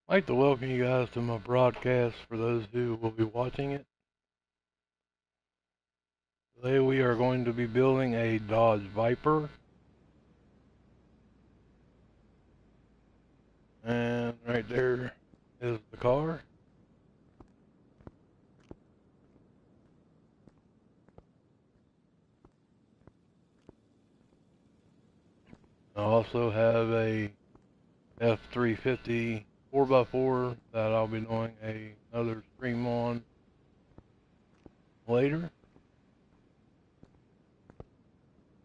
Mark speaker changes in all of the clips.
Speaker 1: I'd like to welcome you guys to my broadcast for those who will be watching it. Today we are going to be building a Dodge Viper. And right there is the car. I also have a F350 4x4 that I'll be doing another stream on later.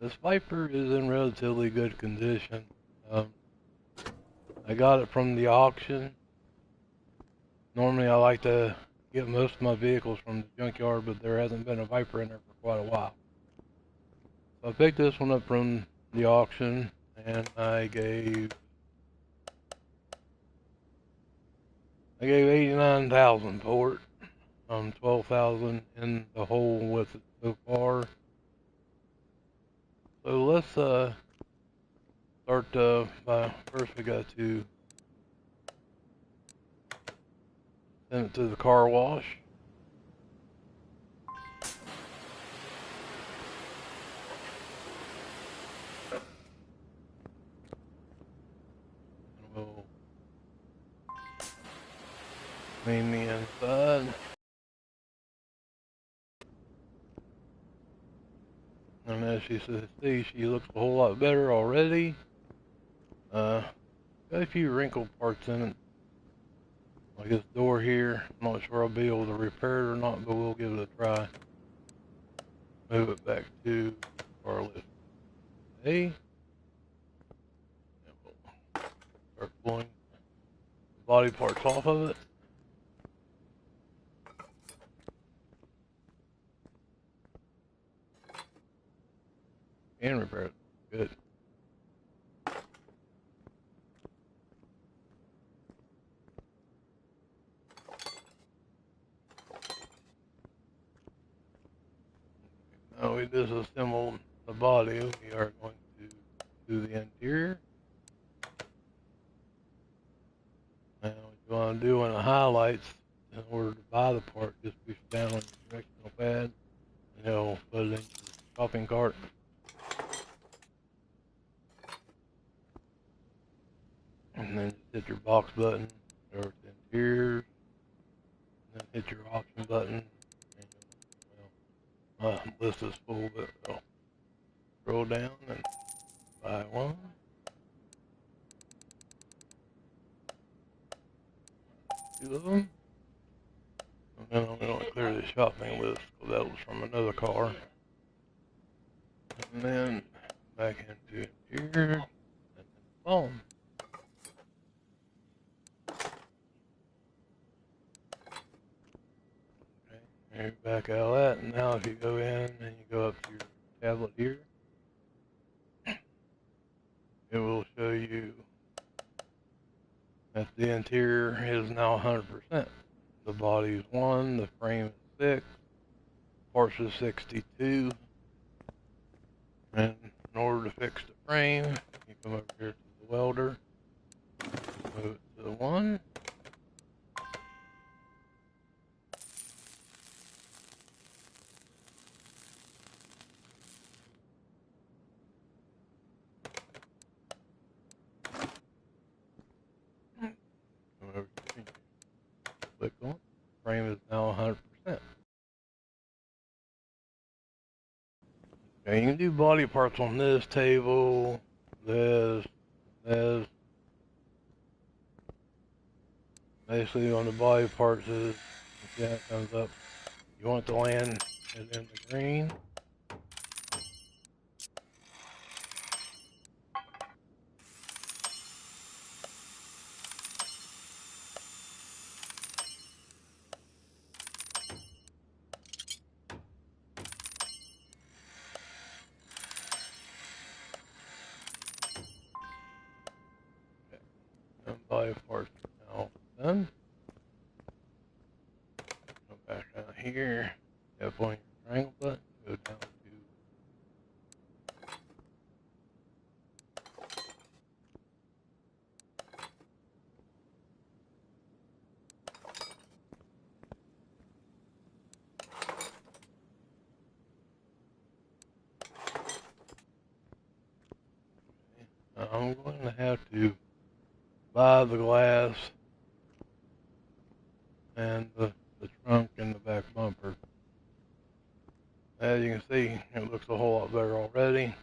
Speaker 1: This Viper is in relatively good condition. I got it from the auction. Normally I like to get most of my vehicles from the junkyard, but there hasn't been a Viper in there for quite a while. So I picked this one up from the auction and I gave 89,000 for it. 12,000 in the hole with it so far. So let's start by first we got to send it to the car wash. And we'll clean the inside. And as you see, she looks a whole lot better already. Got a few wrinkle parts in it. Like this door here, I'm not sure I'll be able to repair it or not, but we'll give it a try. Move it back to car lift A. And we'll start pulling the body parts off of it. And repair it. Good. Now we disassembled the body. We are going to do the interior. Now what you want to do in the highlights, in order to buy the part, just push down on your directional pad and it'll put it in your shopping cart. And then just hit your box button, go to interiors, and then hit your auction button. And, well, my list is full, but I'll scroll down and buy one. Two of them. And then I'm going to clear the shopping list because that was from another car. And then back into interior and then phone. Okay, and you back out of that, and now if you go in and you go up to your tablet here, it will show you that the interior is now 100%. The body is 1, the frame is 6, parts is 62. And in order to fix the frame, you come over here to the welder, move it to the 1. Come over here, click on it. Frame is now 100%. Okay, you can do body parts on this table, this. Basically on the body parts is, see how it comes up. You want it to land it in the green. Okay, and body parts now done. Go back down here, tap on your triangle button, go down to I'm going to have to buy the glass and the trunk and the back bumper. As you can see, it looks a whole lot better already.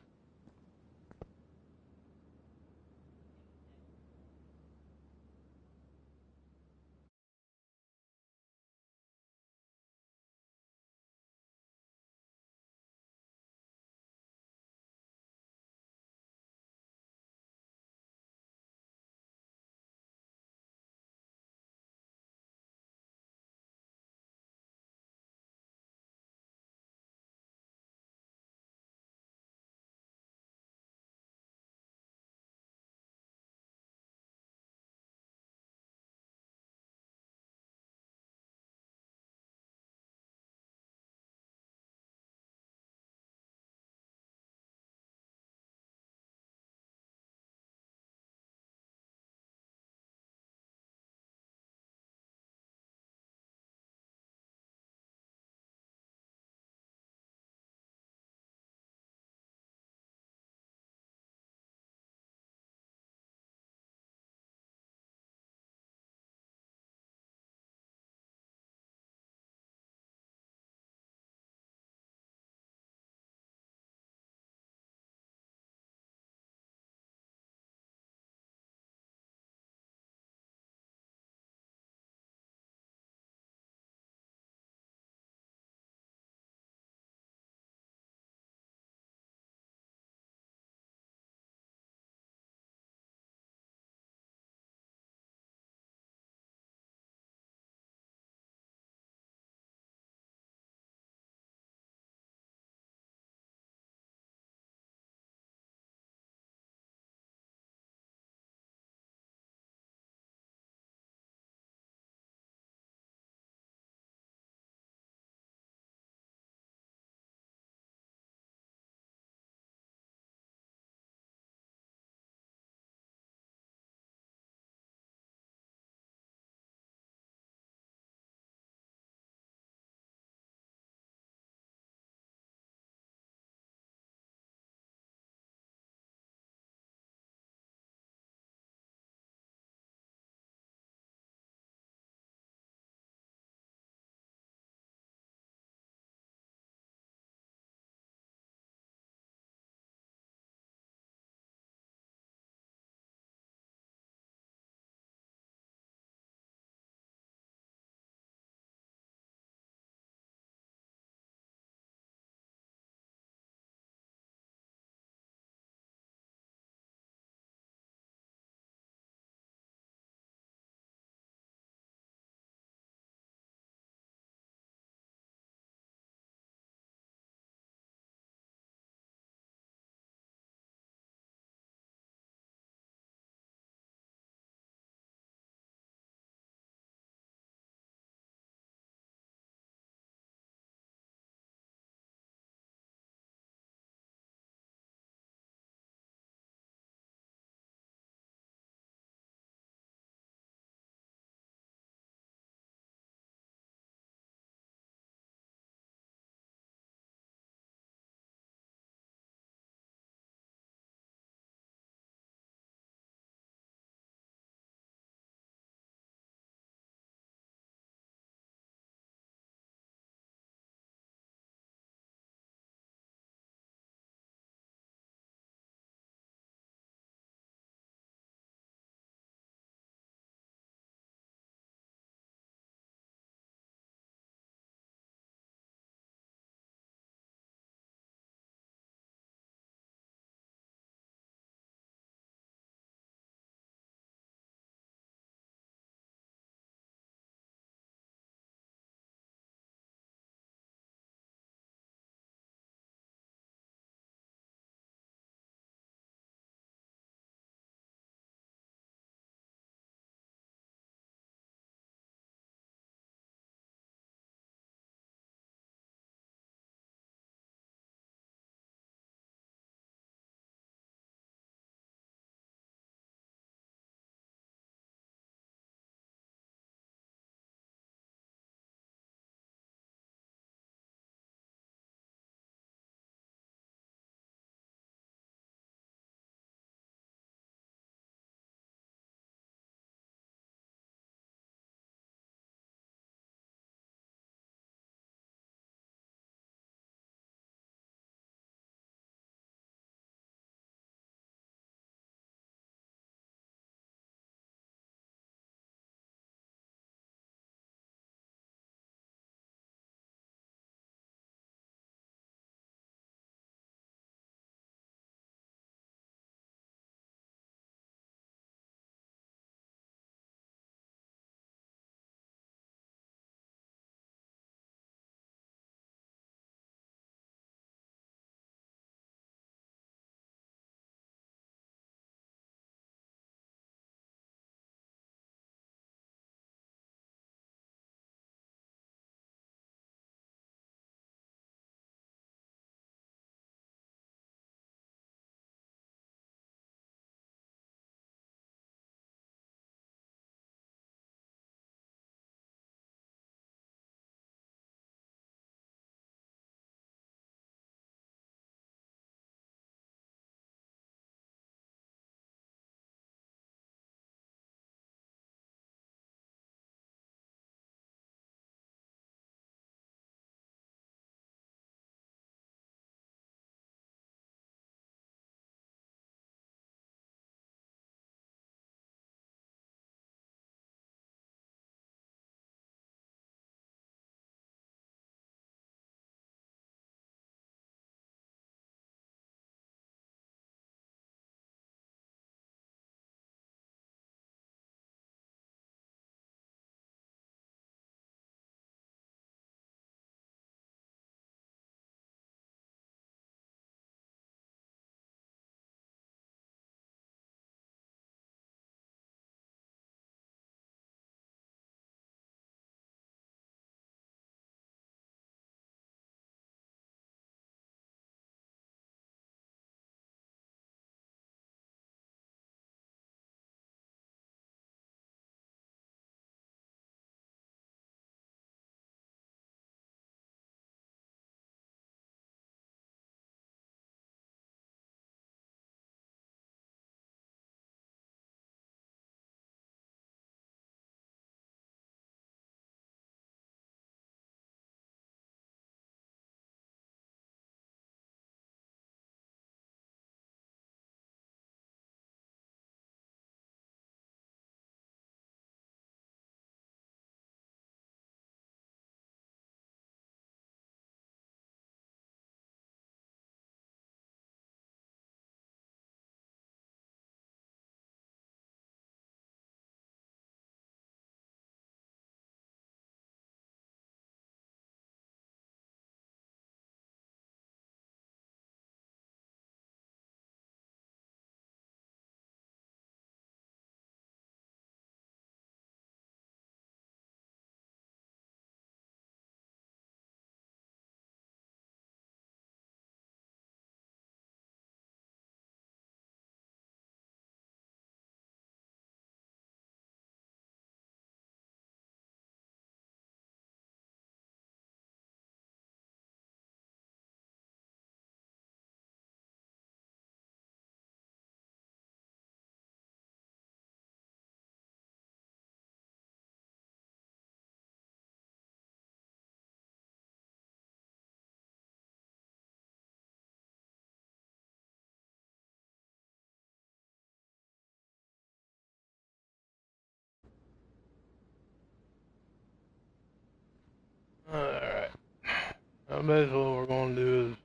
Speaker 1: Basically what we're going to do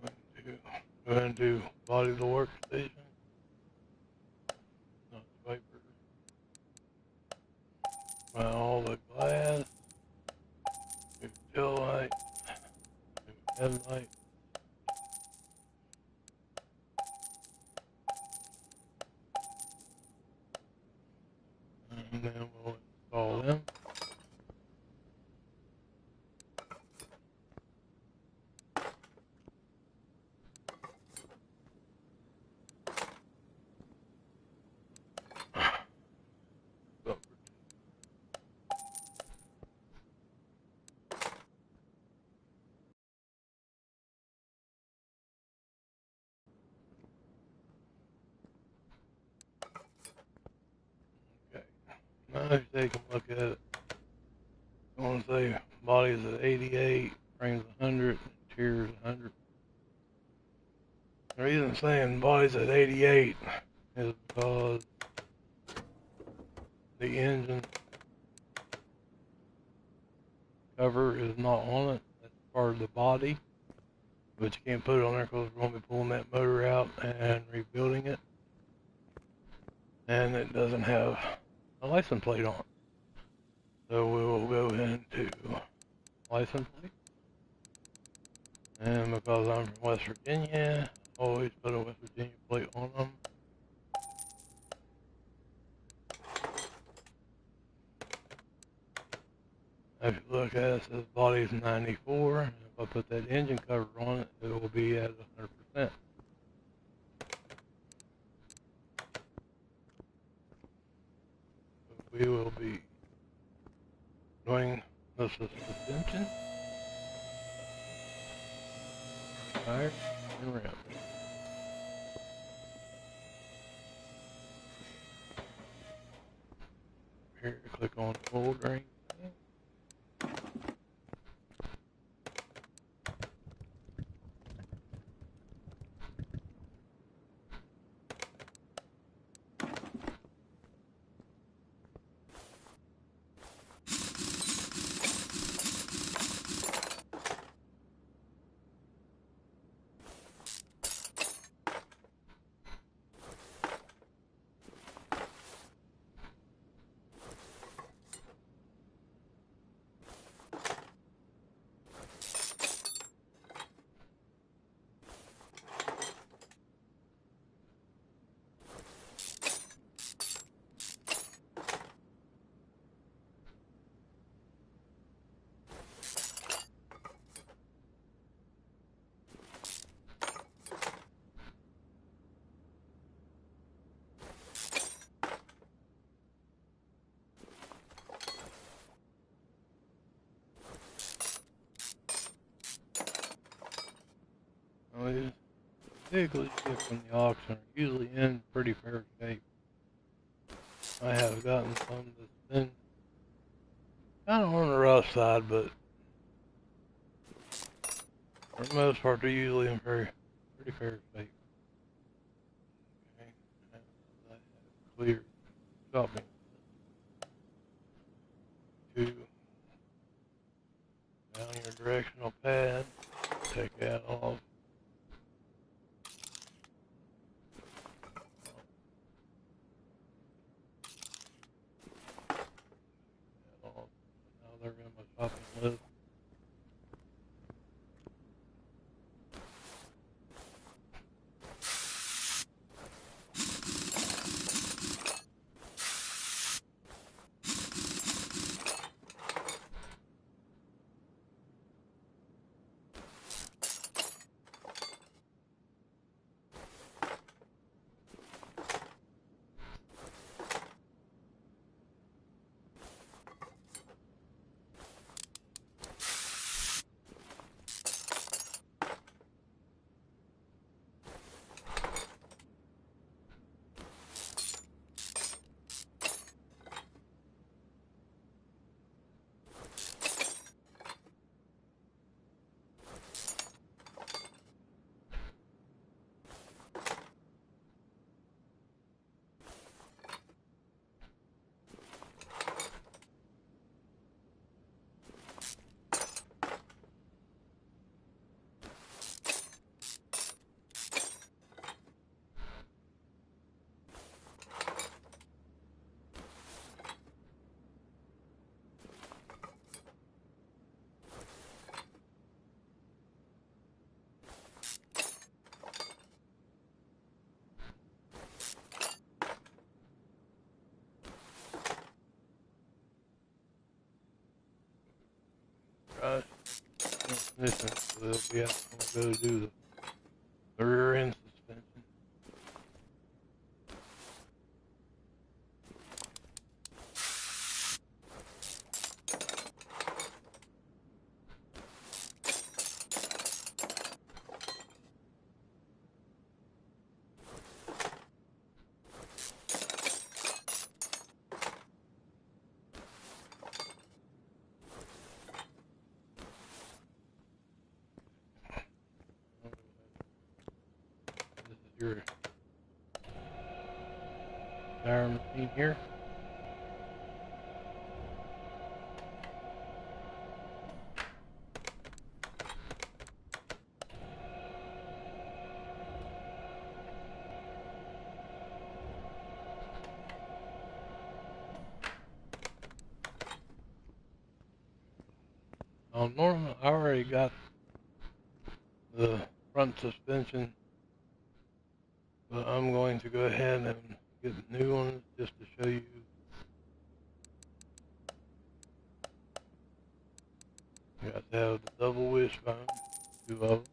Speaker 1: is go ahead and do body of the workstation. Not the paper. All the glass. New tail light. New headlight. And then we'll install them. Okay. Now if you take a look at it, I want to say body's at 88, frame's 100, interior's 100. The reason I'm saying body's at 88 is because the engine cover is not on it. That's part of the body, but you can't put it on there because we're going to be pulling that motor out and rebuilding it. And it doesn't have a license plate on it. So we will go into license plate. And because I'm from West Virginia, I always put a West Virginia plate on them. If you look at it, it says body's 94. And if I put that engine cover on it, it will be at 100%. So we will be doing the suspension, tire, and rim. Here, click on the oil drain. These vehicles you get from the auction are usually in pretty fair shape. I have gotten some that's been kind of on the rough side, but for the most part they're usually in pretty fair shape. Okay, and I have clear shopping to down your directional pad, take that off. Now they're in my shopping list. transmission, so they'll be out to go do the rear end suspension. This is your tire machine here. Normally I already got the front suspension, but I'm going to go ahead and get new ones just to show you. You got to have the double wishbone, 2 of them,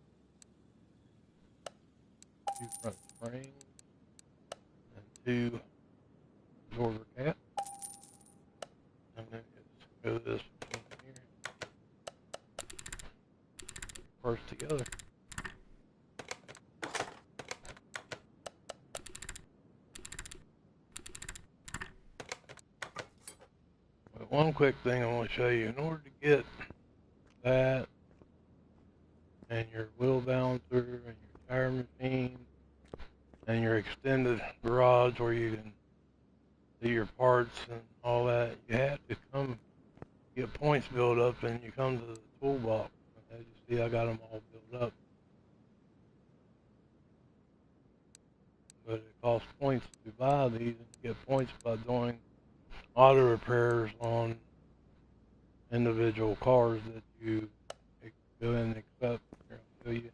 Speaker 1: 2 front springs, and 2 absorber caps. And then just go this machine here, parts together. But one quick thing I want to show you, in order to get that and your wheel balancer and your tire machine and your extended garage where you can see your parts and all that, you have to come get points built up, and you come to the toolbox. As you see, I got them all built up, but it costs points to buy these, and you get points by doing auto repairs on individual cars that you go in and accept. Here, I'll show you.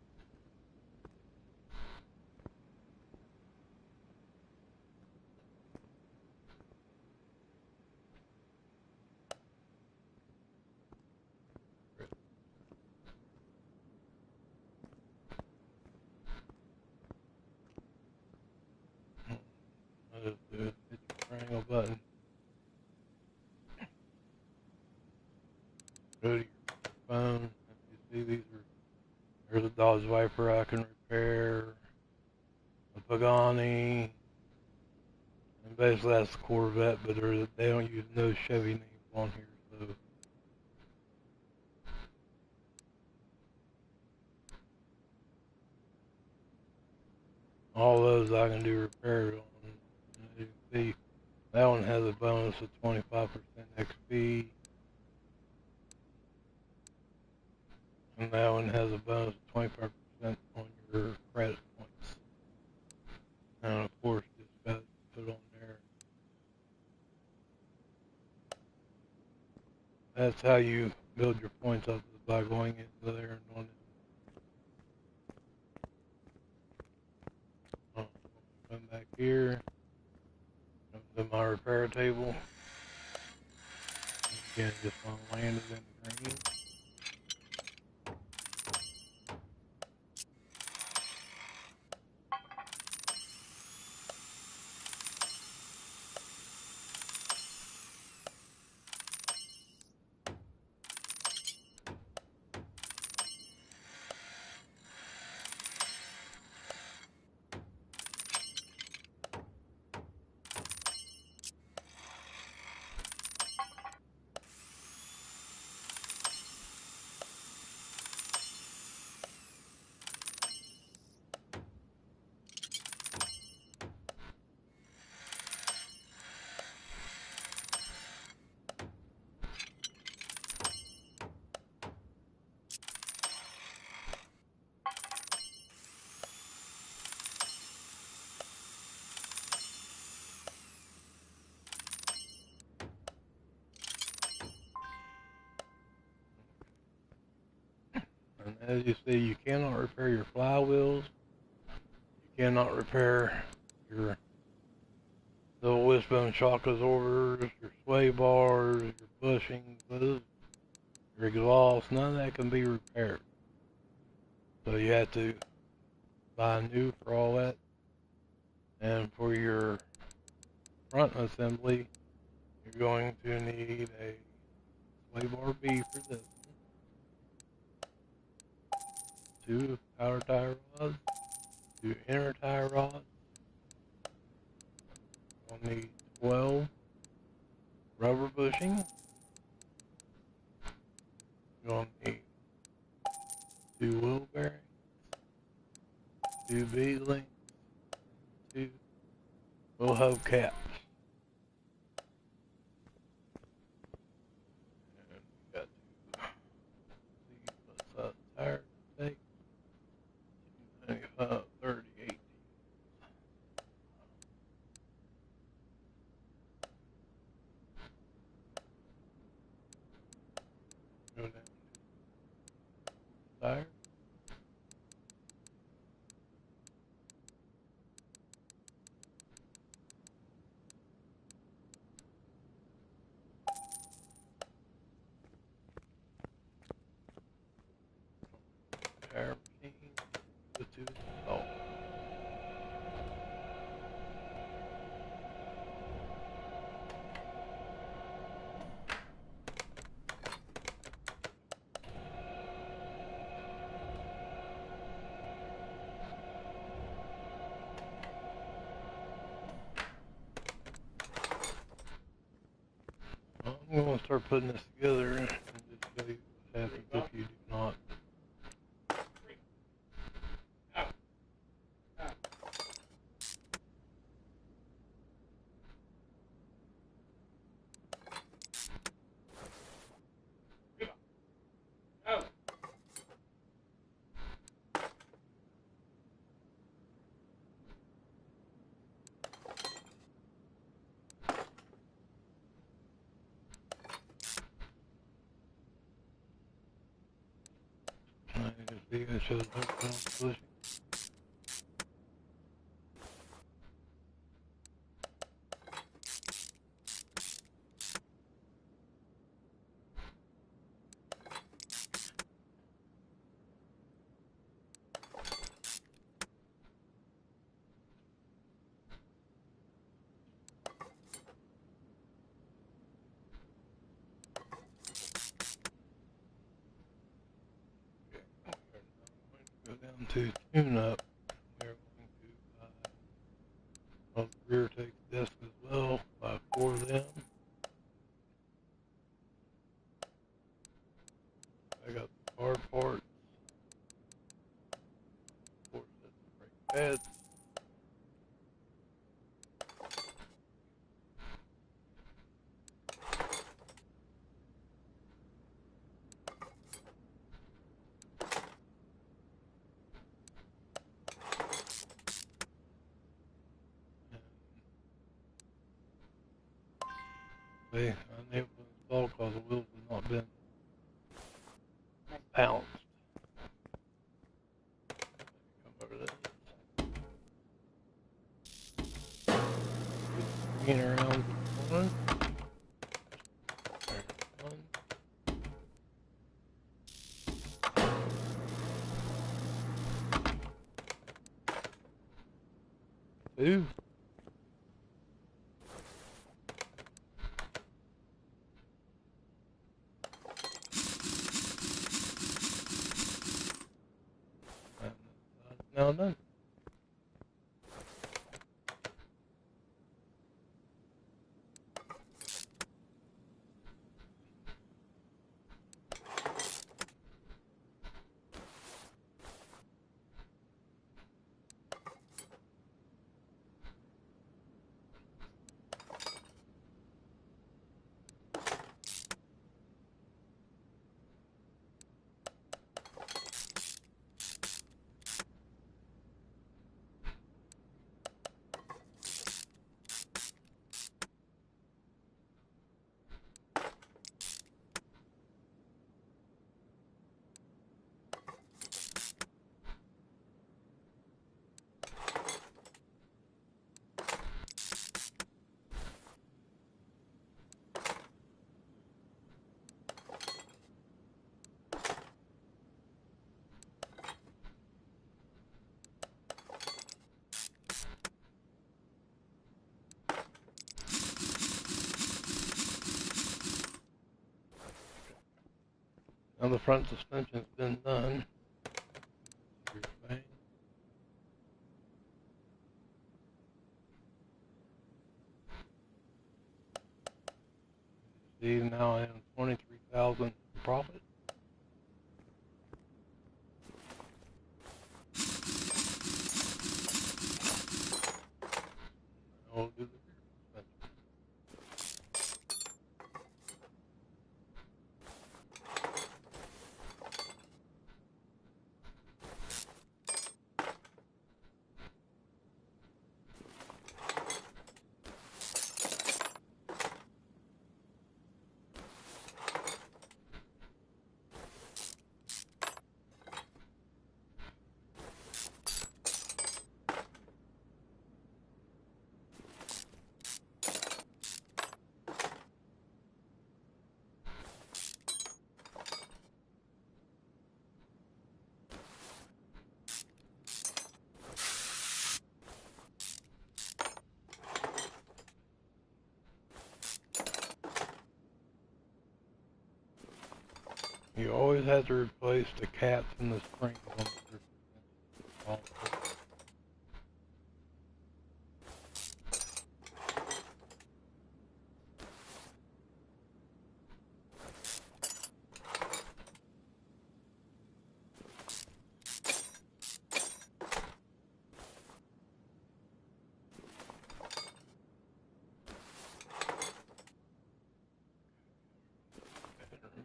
Speaker 1: I'll just do it. Hit the triangle button. Go to your phone. As you see, there's a Dodge Viper I can repair, a Pagani, and basically that's the Corvette, but they don't use no Chevy names on here, so all those I can do repairs on. And as you can see, that one has a bonus of 25% XP, and that one has a bonus of 25% on your credit points. And of course, just got to put on there. That's how you build your points up, is by going into there and on it. Come back here, come to my repair table. Again, just want to land it in the green. And as you see, you cannot repair your flywheels. You cannot repair your little wishbone shock absorbers, your sway bars, your bushings, your exhaust. None of that can be repaired. So you have to buy new for all that. And for your front assembly, you're going to need a sway bar B for this one, 2 power tie rods, 2 inner tie rods. You'll need 12 rubber bushings. You'll need 2 wheel bearings, 2 bead links, 2 wheel hub caps. And we got to see what size tire to take. 95, 30, 18. Go down to tire. Tire machine. Go to install. I'm going to start putting this together and just show you what happens if you do not. You can show the pushing. Go down to tune up. We're going to buy a rear take disc as well. Buy 4 of them. I got the hard parts, 4 sets of brake pads. See, I unable to install because the wheels have not been balanced. Come over this. Green around one. There's one. 2. And that's now done. Now the front suspension's been done. See, now I have 23,000 profit. I'll do the rear suspension. You always have to replace the caps and the springs on the rear suspension.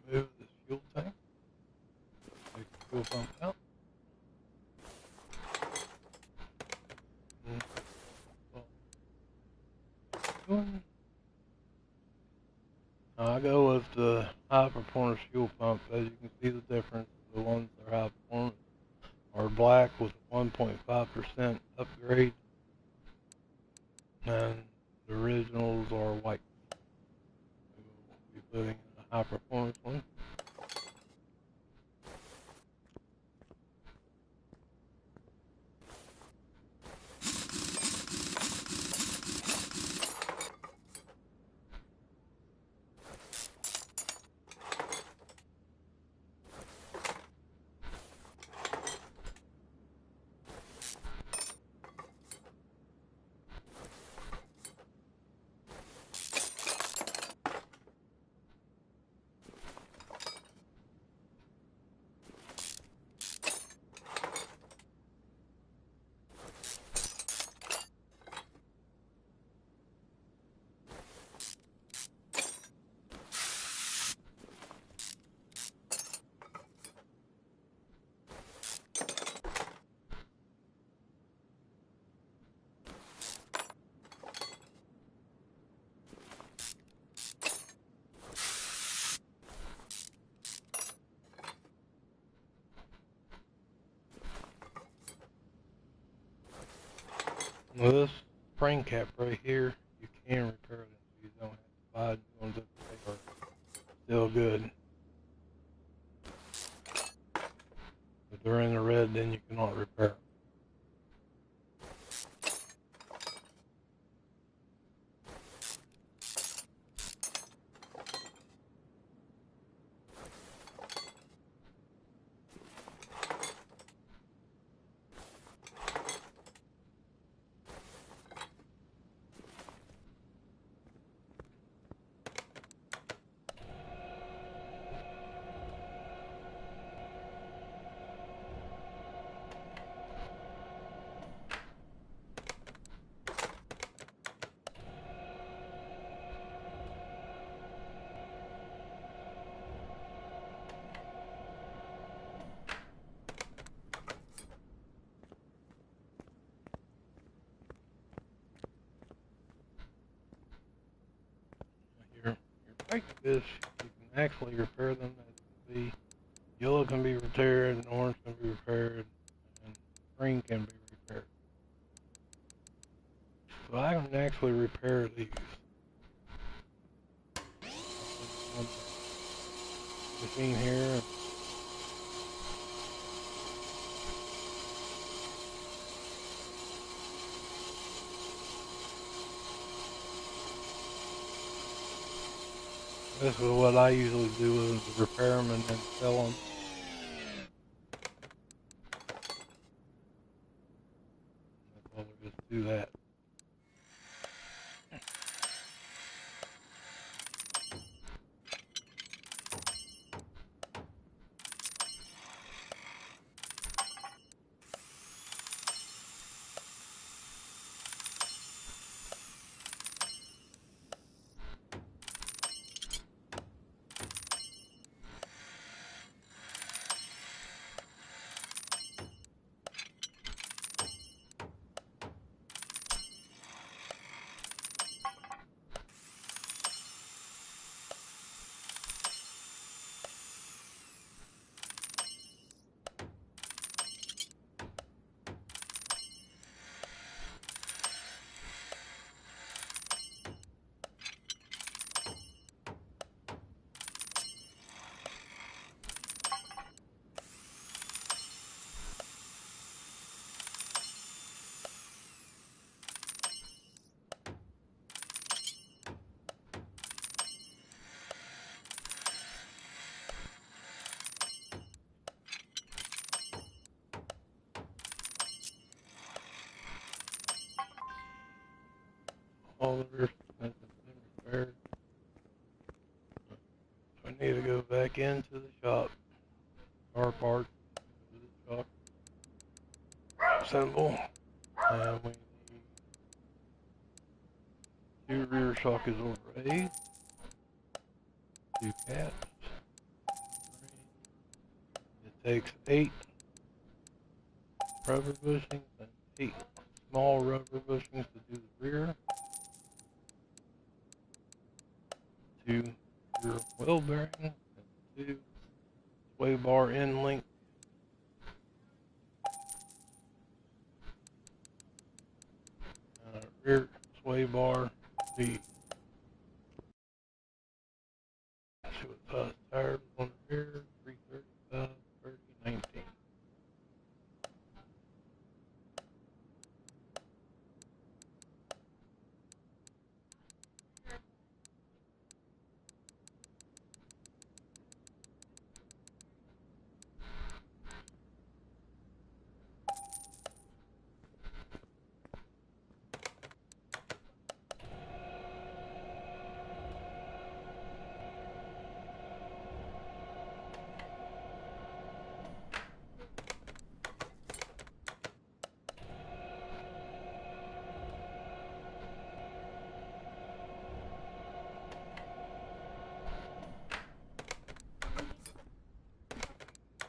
Speaker 1: Remove this fuel tank. Take the fuel pump out. I go with the high performance fuel pump. As you can see the difference, the ones that are high performance are black with 1.5% upgrade, and the originals are white. We'll be putting in a high performance one. Well, this spring cap right here, you can repair them, so you don't have to buy new ones if they are still good. If they're in the red, then you cannot repair them. Your brake fish, you can actually repair them. As you can see, yellow can be repaired, and orange can be repaired, and green can be repaired. So I can actually repair these. Machine here. This is what I usually do, is repair them and then sell them. That's all there is to that. All of this has been repaired. So I need to go back into the shop. Car part. Go to the shop. Assemble. And we need 2 rear sockets over A. 2 caps. 3. It takes 8 rubber bushings and 8 small rubber bushings to do the rear. 2 rear wheel bearings and 2 sway bar end link. Rear sway bar B. See what size tires on the rear, 335, 30, 19.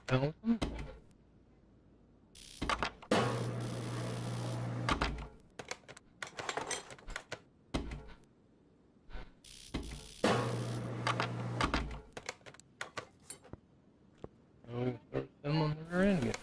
Speaker 1: Allison? Now we can start assembling the rear end again.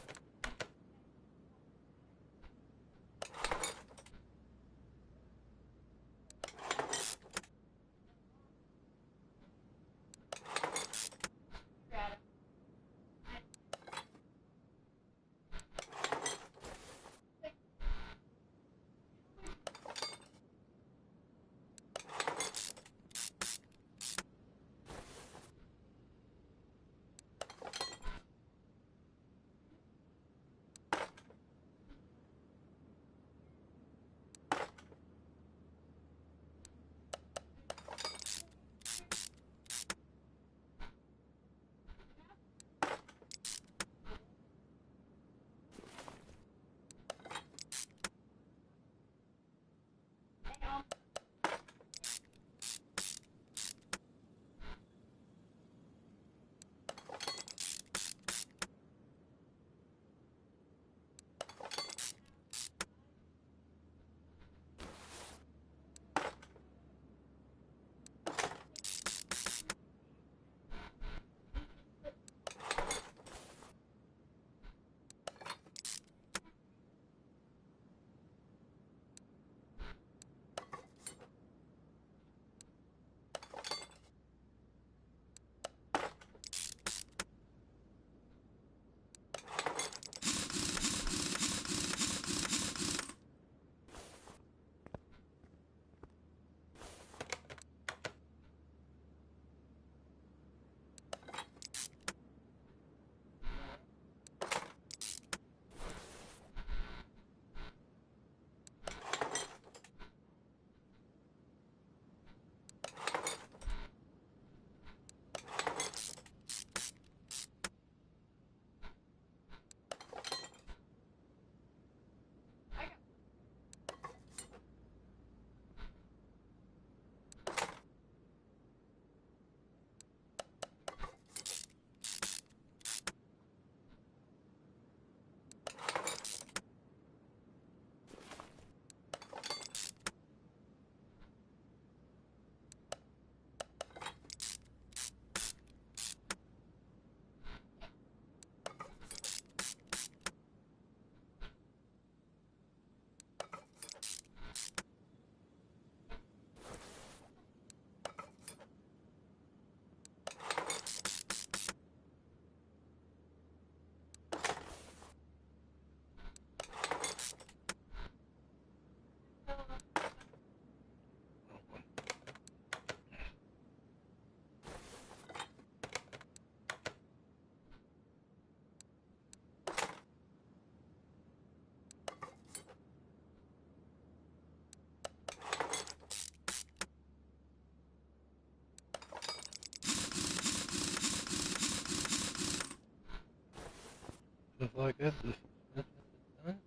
Speaker 1: Just like that, the suspension is done.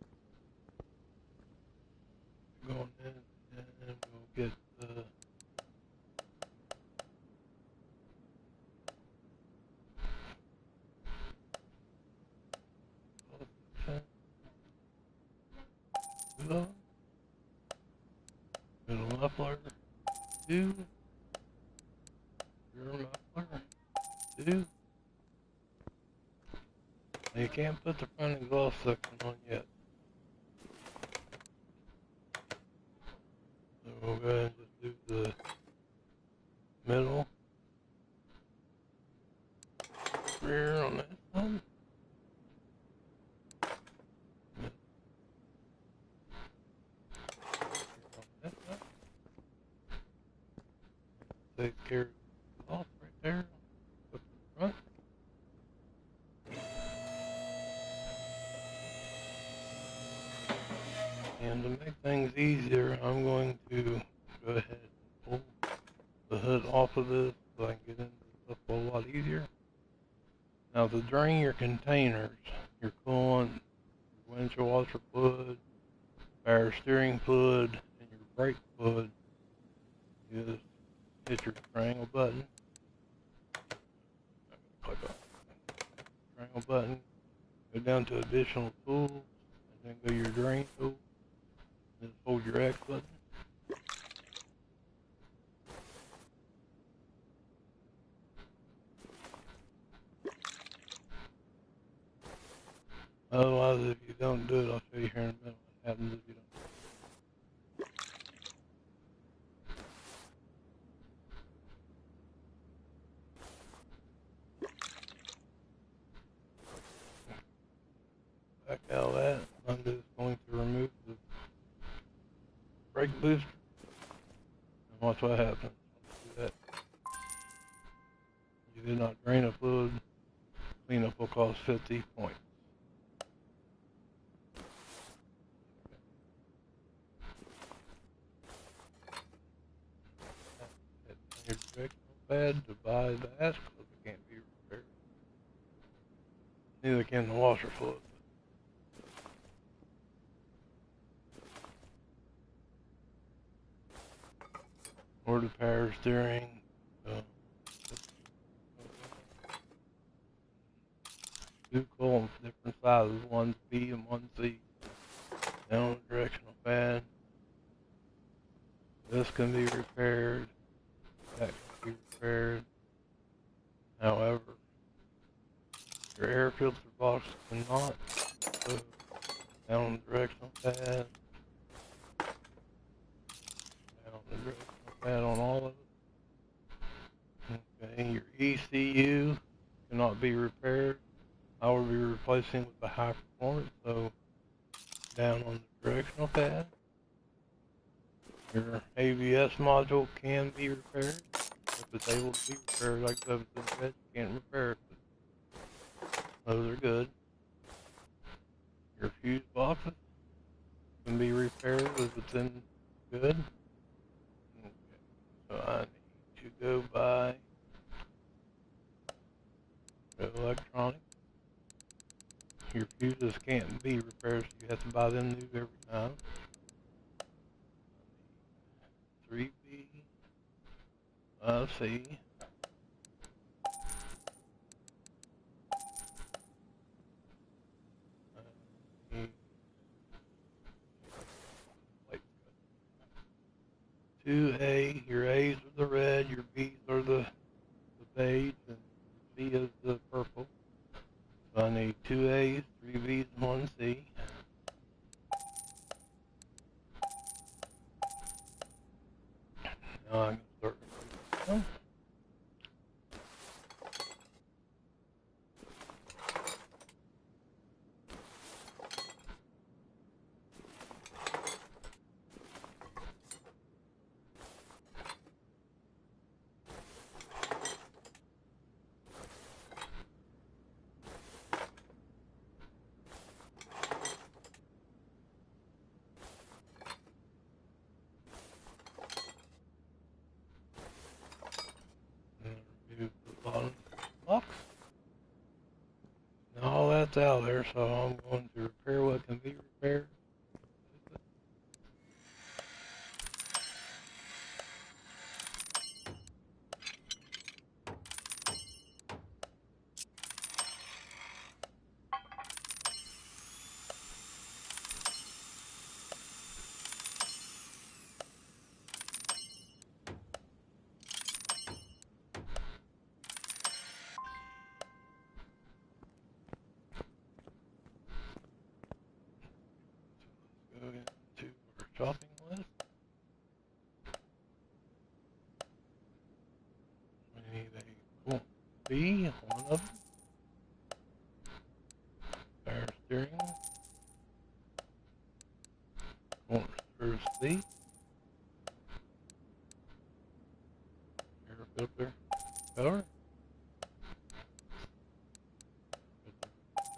Speaker 1: Going in and we'll get the middle muffler, 2, rear muffler, 2. Now you can't put the front exhaust section on yet. So we'll go ahead and just do the middle, rear on that side. Take care of the exhaust right there. Up the front. And to make things easier, I'm going to go ahead and pull the hood off of this so I can get into this a whole lot easier. Now to drain your containers, your coolant, your windshield washer fluid, power steering fluid, and your brake fluid, you just hit your triangle button. Click on triangle button, go down to additional tools, and then go to your drain tool. Just hold your X button. Otherwise, if you don't do it, I'll show you here in a minute what happens if you don't. Back out of that, I'm just going to remove the brake booster and watch what happens. Do that. You did not drain a fluid. Cleanup will cost 50 points. Your directional pad to buy that because it can't be repaired. Neither can the washer fluid. Or the power steering. Two coils, different sizes, one's B and one's C. Down the directional pad. This can be repaired. That can be repaired. However, your air filter box cannot. So down the directional pad. Down the directional pad on all of it. Okay, your ECU cannot be repaired. I will be replacing with the high performance, so down on the directional pad. Your ABS module can be repaired. If it's able to be repaired, like if it's in red, you can't repair it, but those are good. Your fuse boxes can be repaired if it's in good. Okay. So I need to go buy electronic. Your fuses can't be repaired, so you have to buy them new every time. 3B, 5C, two A. Your A's are the red, your B's are the beige, and C is the purple. So I need 2 A's, 3 B's, and 1 C. Now I can start removing them. Remove the bottom box. Now all that's parts out of there, so I'm going to repair what can be repaired. Go into our shopping list. We need a Colt B, one of them. Power steering. Colt reserve C. Air filter cover.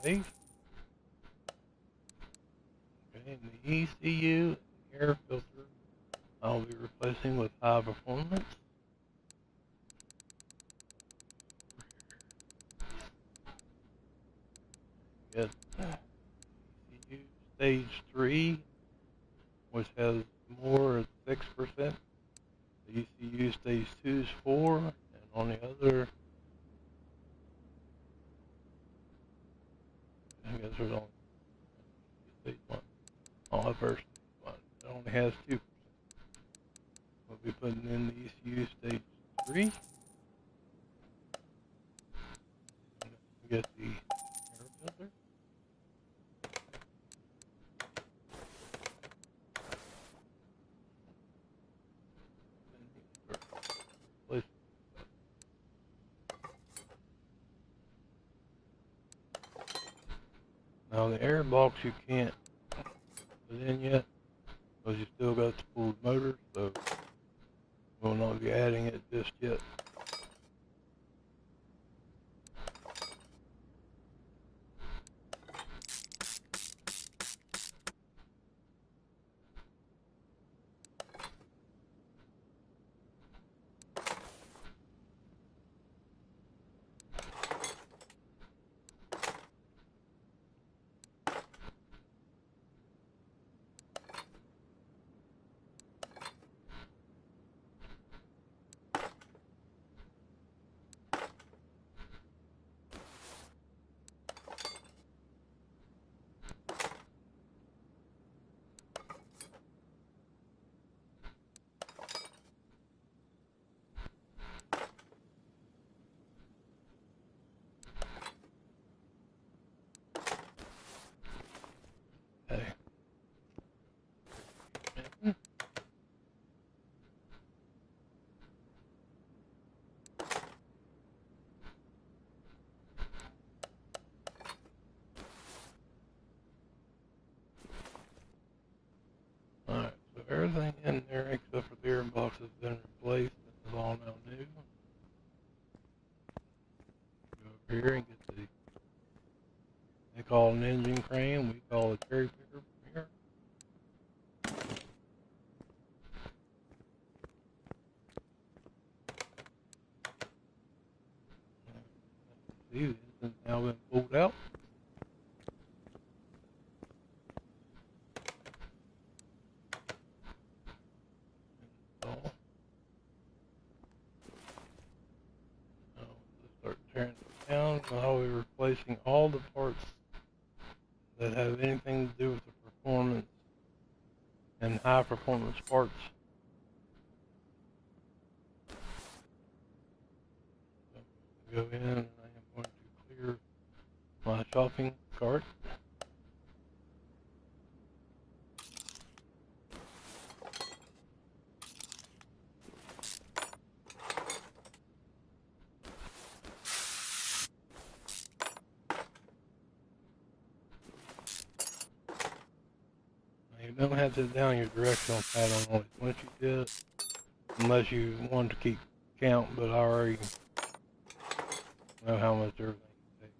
Speaker 1: Base. Okay, and the ECU air filter I'll be replacing with high performance. Get ECU stage 3, which has more at 6%. The ECU stage 2 is 4, and on the other, I guess there's only stage 1. On the first one, it only has 2%. We'll be putting in the ECU stage 3. Get the air filter. Now the air box you can't put in yet because you still got the spooled motor, so we'll not be adding it just yet. Okay. Alright, so everything in there except for the air box has been replaced. This is all now new. Go over here and get the, they call it an engine crane, we call it a cherry picker from here. See, the engine's now been pulled out. Install. Now let's start tearing it down. I'll be replacing all the parts that have anything to do with the performance and high performance parts. So go in and I am going to clear my shopping cart. You don't have to down your directional pad on only once you do it, unless you want to keep count, but I already know how much everything takes.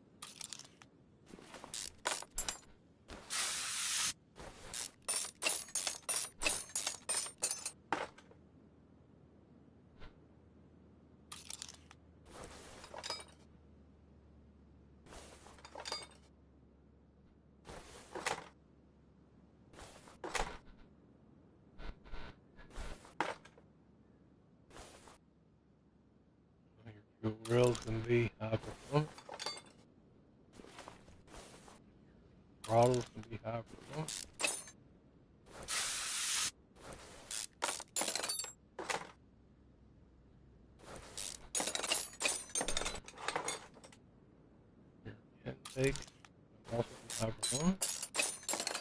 Speaker 1: Rails can be high performance. Throttles can be high performance. Your intake can also be high performance.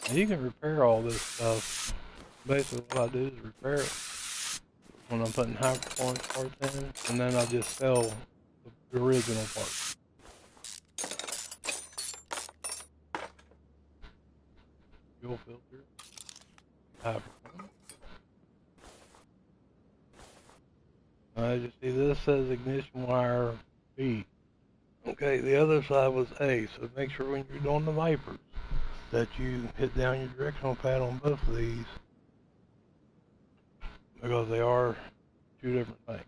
Speaker 1: And you can repair all this stuff. Basically what I do is repair it when I'm putting high performance parts in, and then I just sell the original parts. Fuel filter, high performance. As you see, this says ignition wire B. Okay, the other side was A, so make sure when you're doing the Vipers that you hit down your directional pad on both of these, because they are two different things.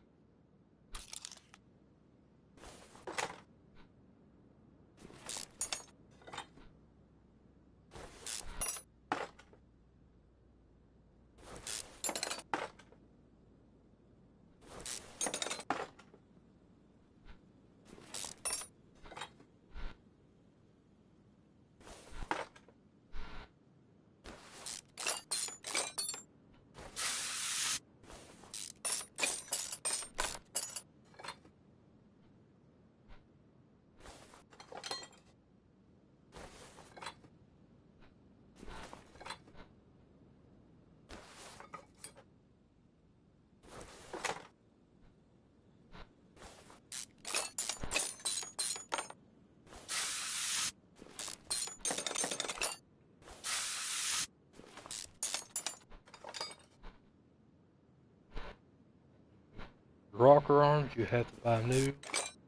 Speaker 1: Rocker arms you have to buy new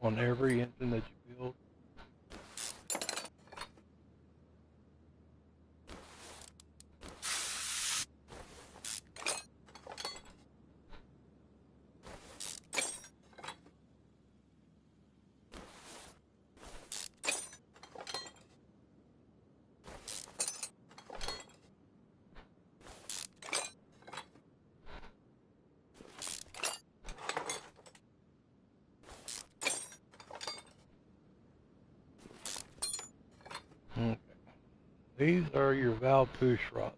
Speaker 1: on every engine that you build. Okay. These are your valve push rods.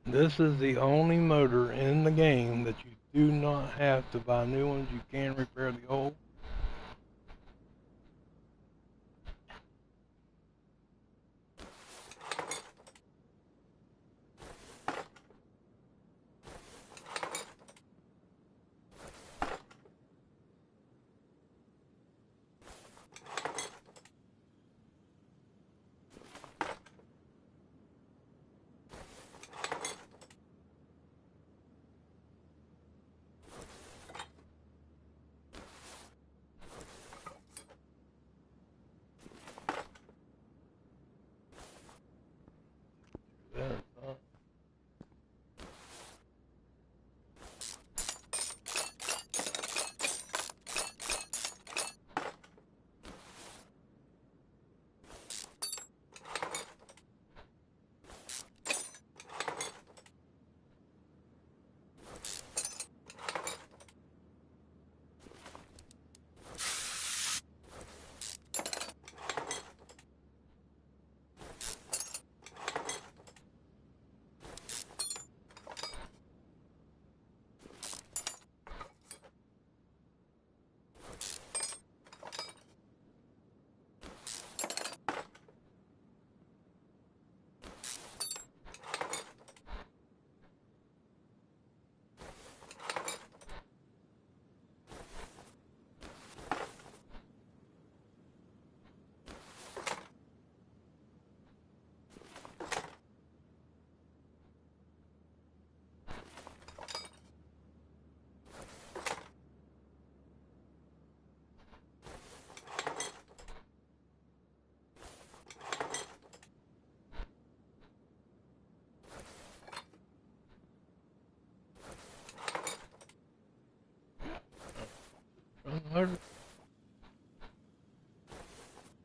Speaker 1: This is the only motor in the game that you do not have to buy new ones. You can repair the old.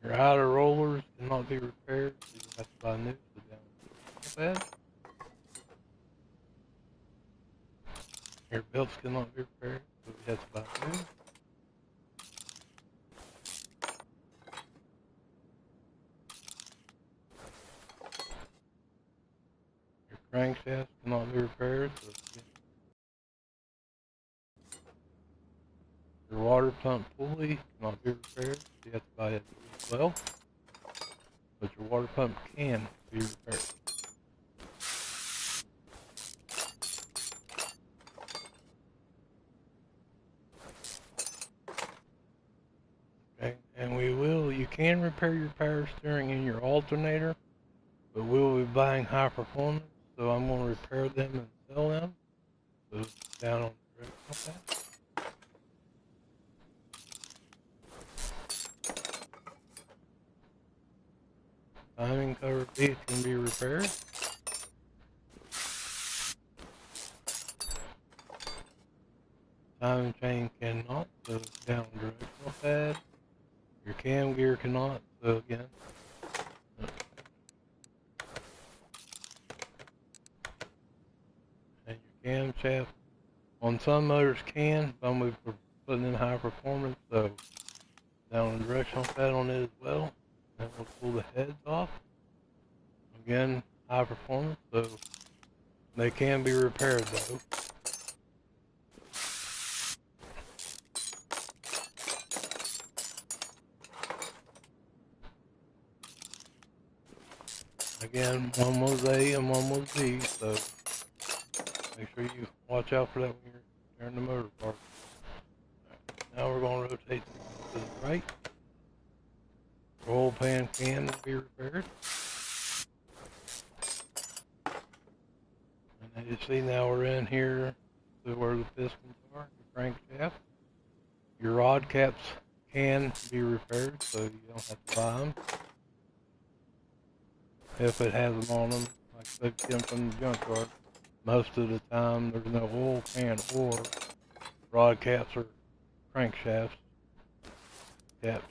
Speaker 1: Your outer rollers cannot be repaired, so you have to buy new for them. Bad. Your belts cannot be repaired, so you have to buy new. crankshaft cannot be repaired. So your water pump pulley cannot be repaired. You have to buy it as well. But your water pump can be repaired. Okay, and you can repair your power steering and your alternator, but we'll be buying high performance, so I'm going to repair them and sell them. So down on the directional pad. Timing cover teeth can be repaired. Timing chain cannot, so down on the directional pad. Your cam gear cannot, so again. And your camshaft on some motors can, some we're putting in high performance, so down on the directional pad on it as well. And we'll pull the heads off. Again, high performance, so they can be repaired though. Again, one was A and one was B, so make sure you watch out for that when you're tearing the motor apart. Now we're going to rotate to the right. Roll pan can be repaired. And as you see, now we're in here to where the pistons are, the crankshaft. Your rod caps can be repaired, so you don't have to buy them. If it has them on them, like they get them from the junkyard. Most of the time, there's no oil pan or rod caps or crankshafts caps.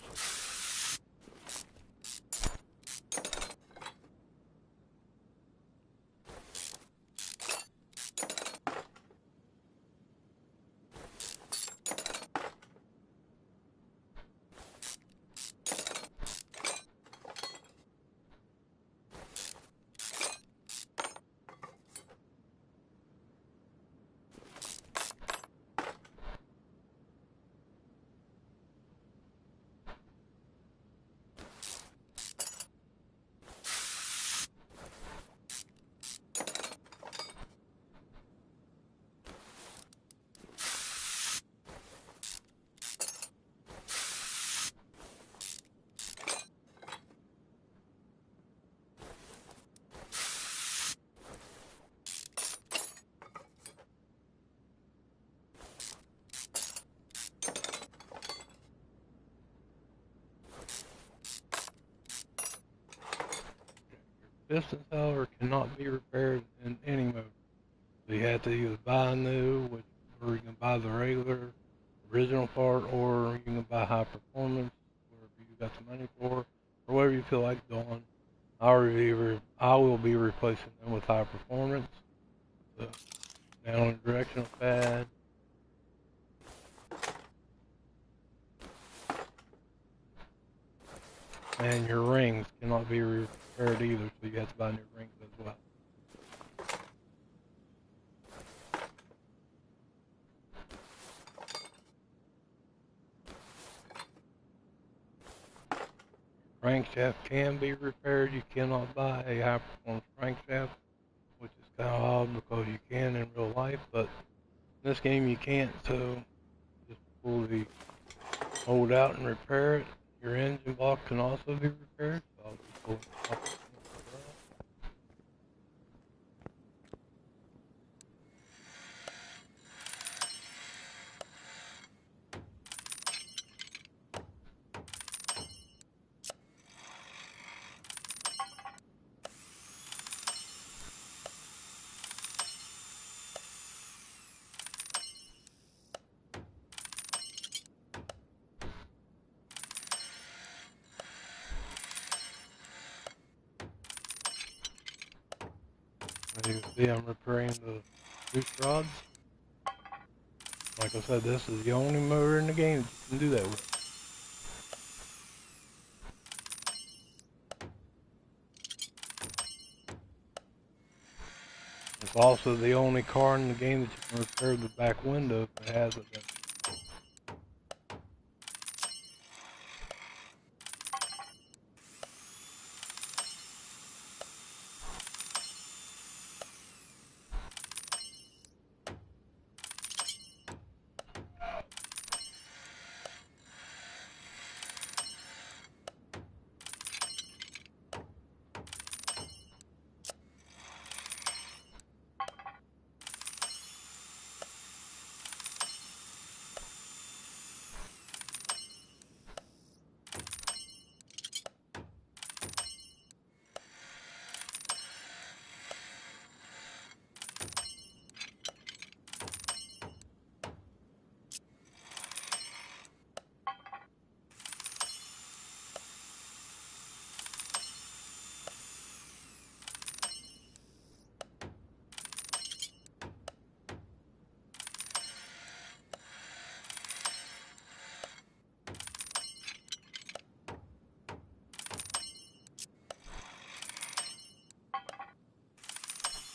Speaker 1: Piston cylinder cannot be repaired in any motor. So you have to either buy new, or you can buy the regular original part, or you can buy high performance, whatever you got the money for, or whatever you feel like doing. I will be replacing them with high performance. So down on the directional pad. And your rings cannot be repaired either, so you have to buy new rings as well. Crankshaft can be repaired. You cannot buy a high performance crankshaft, which is kind of odd because you can in real life, but in this game you can't, so just pull the hold out and repair it. Your engine block can also be repaired, so I'll just pull it off. As you can see, I'm repairing the boost rods. Like I said, this is the only motor in the game that you can do that with. It's also the only car in the game that you can repair the back window if it has it.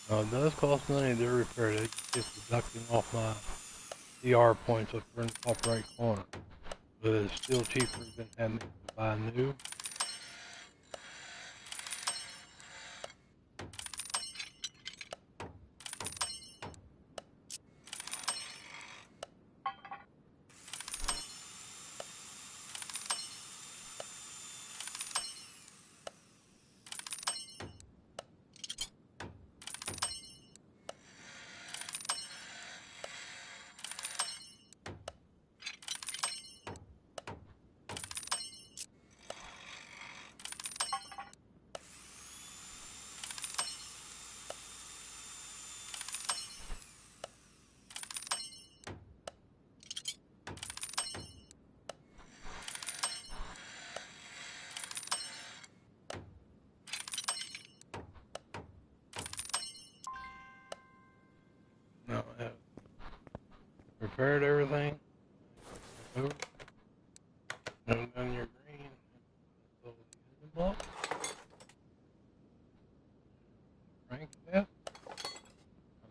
Speaker 1: It does cost money to repair it. It gets deducting off my DR points up there in the top right corner. But it's still cheaper than having to buy new. Now I have repaired everything. Over. Now down your green. So the block. Crank that.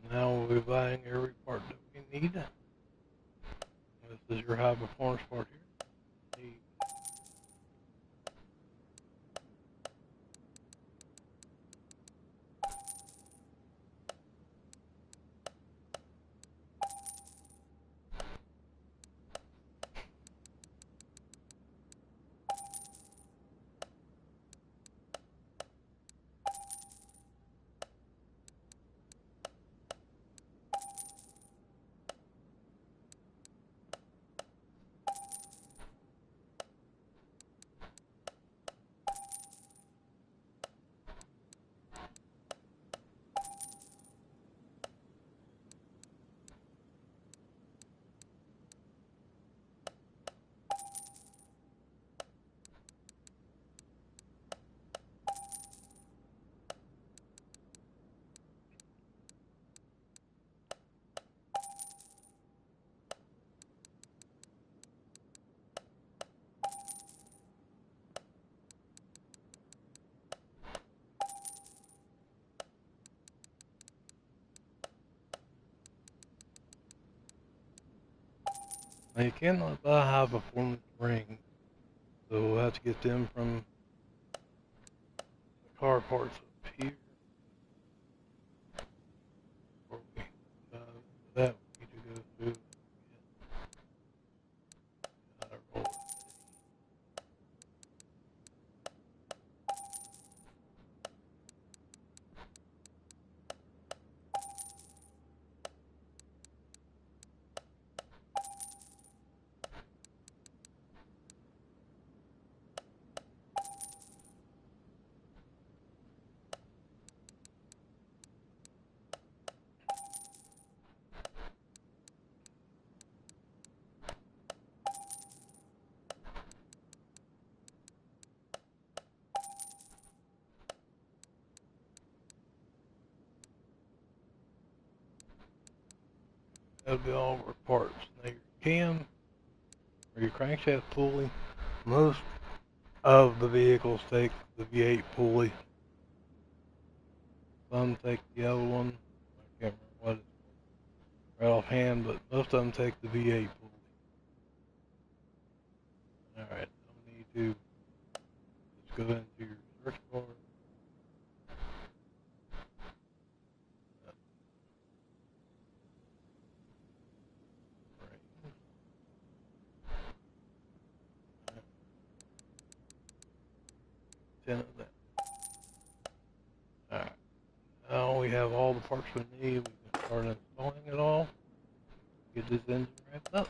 Speaker 1: And now we'll be buying every part that we need. This is your high performance part here. Now you cannot buy high performance rings, so we'll have to get them from the car parts up here. Or we, that we need to go through. Roll. That'll be all of our parts. Now your cam or your crankshaft pulley, most of the vehicles take the V8 pulley. Some take the other one, like Can't remember what it's right offhand, but most of them take the V8 pulley. Alright, I need to just go into your search bar. Right. 10 of them. Alright, now we have all the parts we need. We can start installing it all. Get this engine wrapped up.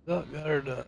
Speaker 1: Duck got her done.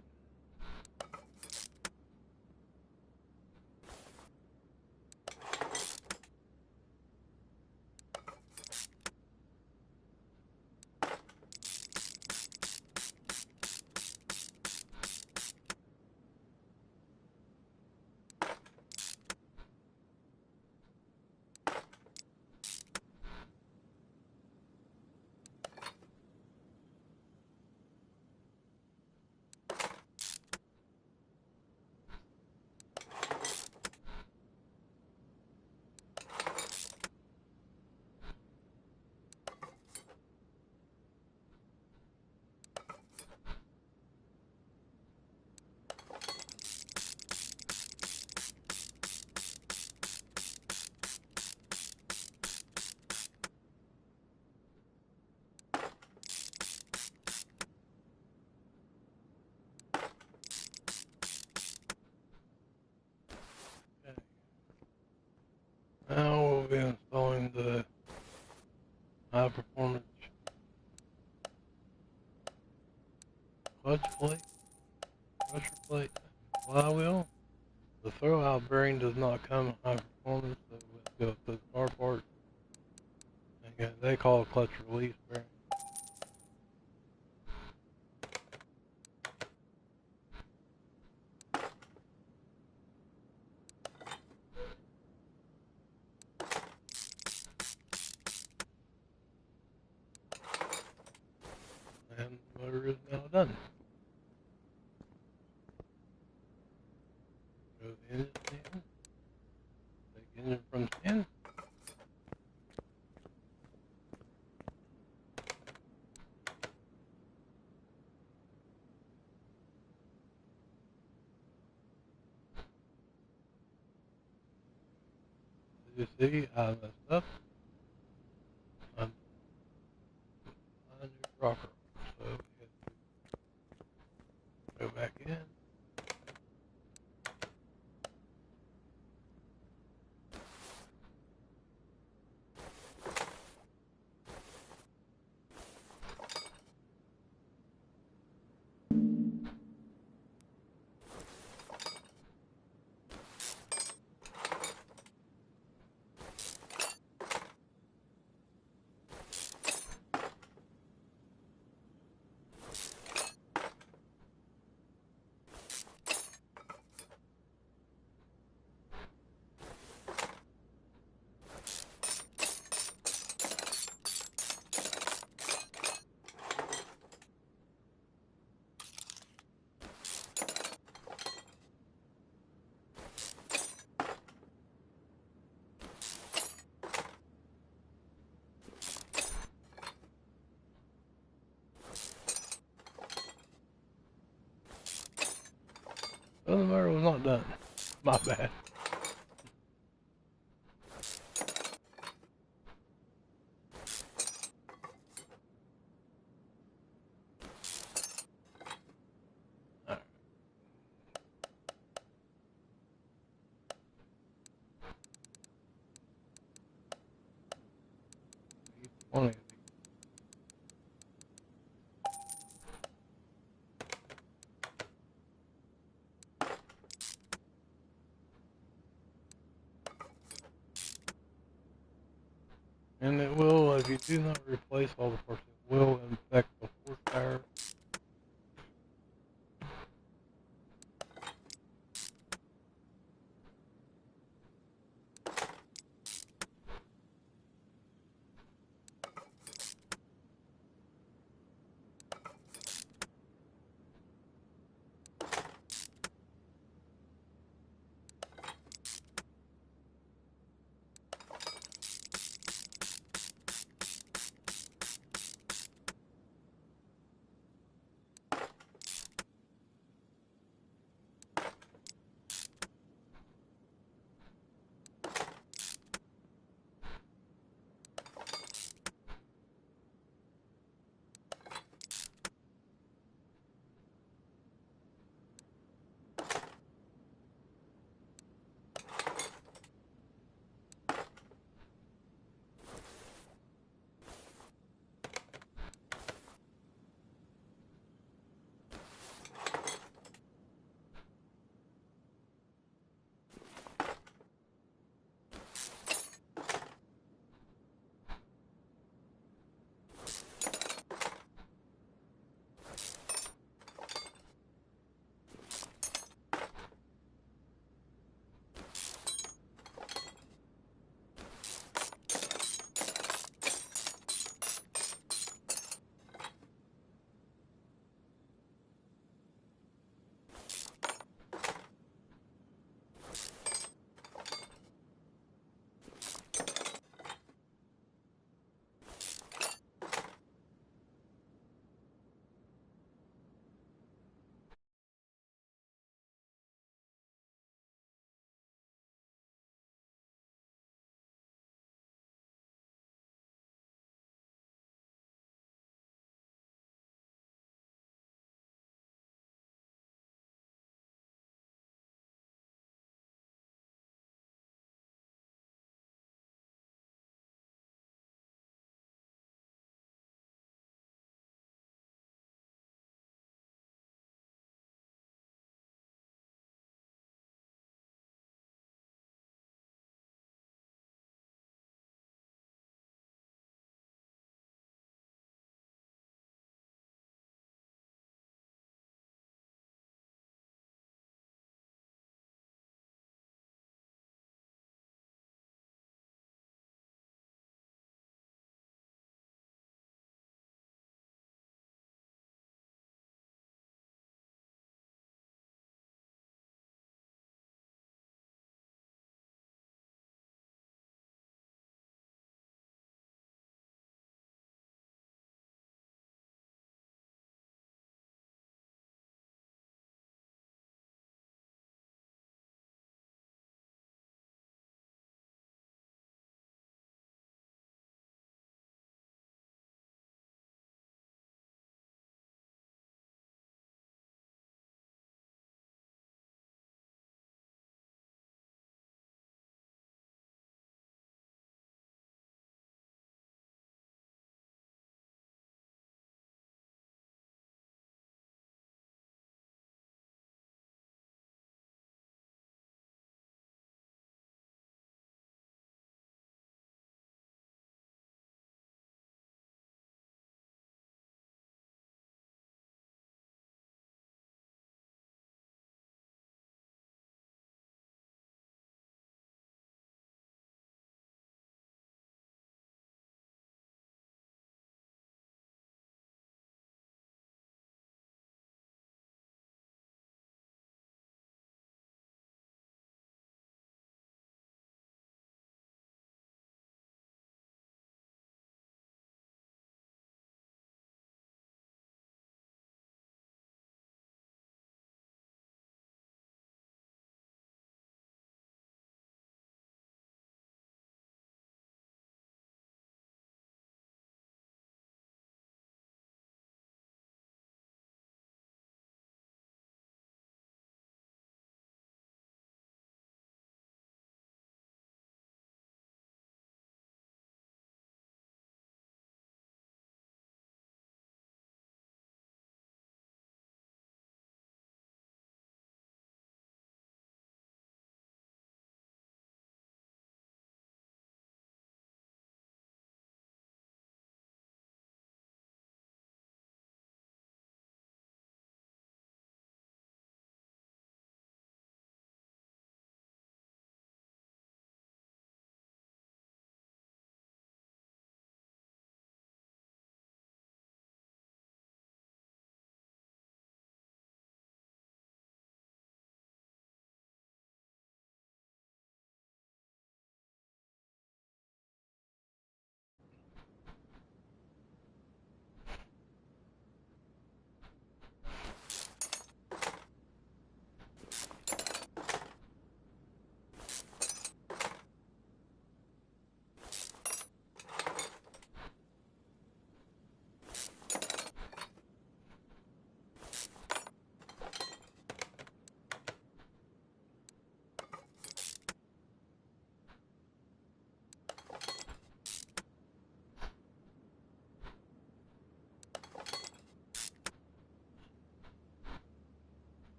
Speaker 1: Okay. Now we'll be installing the high performance clutch plate, pressure plate, flywheel. The throwout bearing does not come high performance, so we'll go to the car part. And they call it clutch release bearing. And the motor is now done. Go to the engine stand, take the engine from stand, as you see, I messed up. I'm a new rocker, so we have to go back in. Well, the motor was not done. My bad. Alright. One of these. And it will, if you do not replace all the parts, it will infect the horsepower.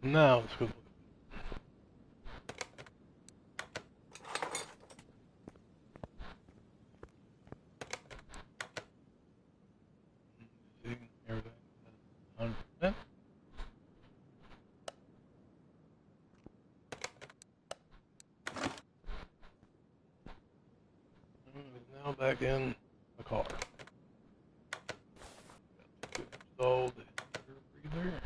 Speaker 1: Now let's go. See everything 100%. Now back in the car. Installed the air breather.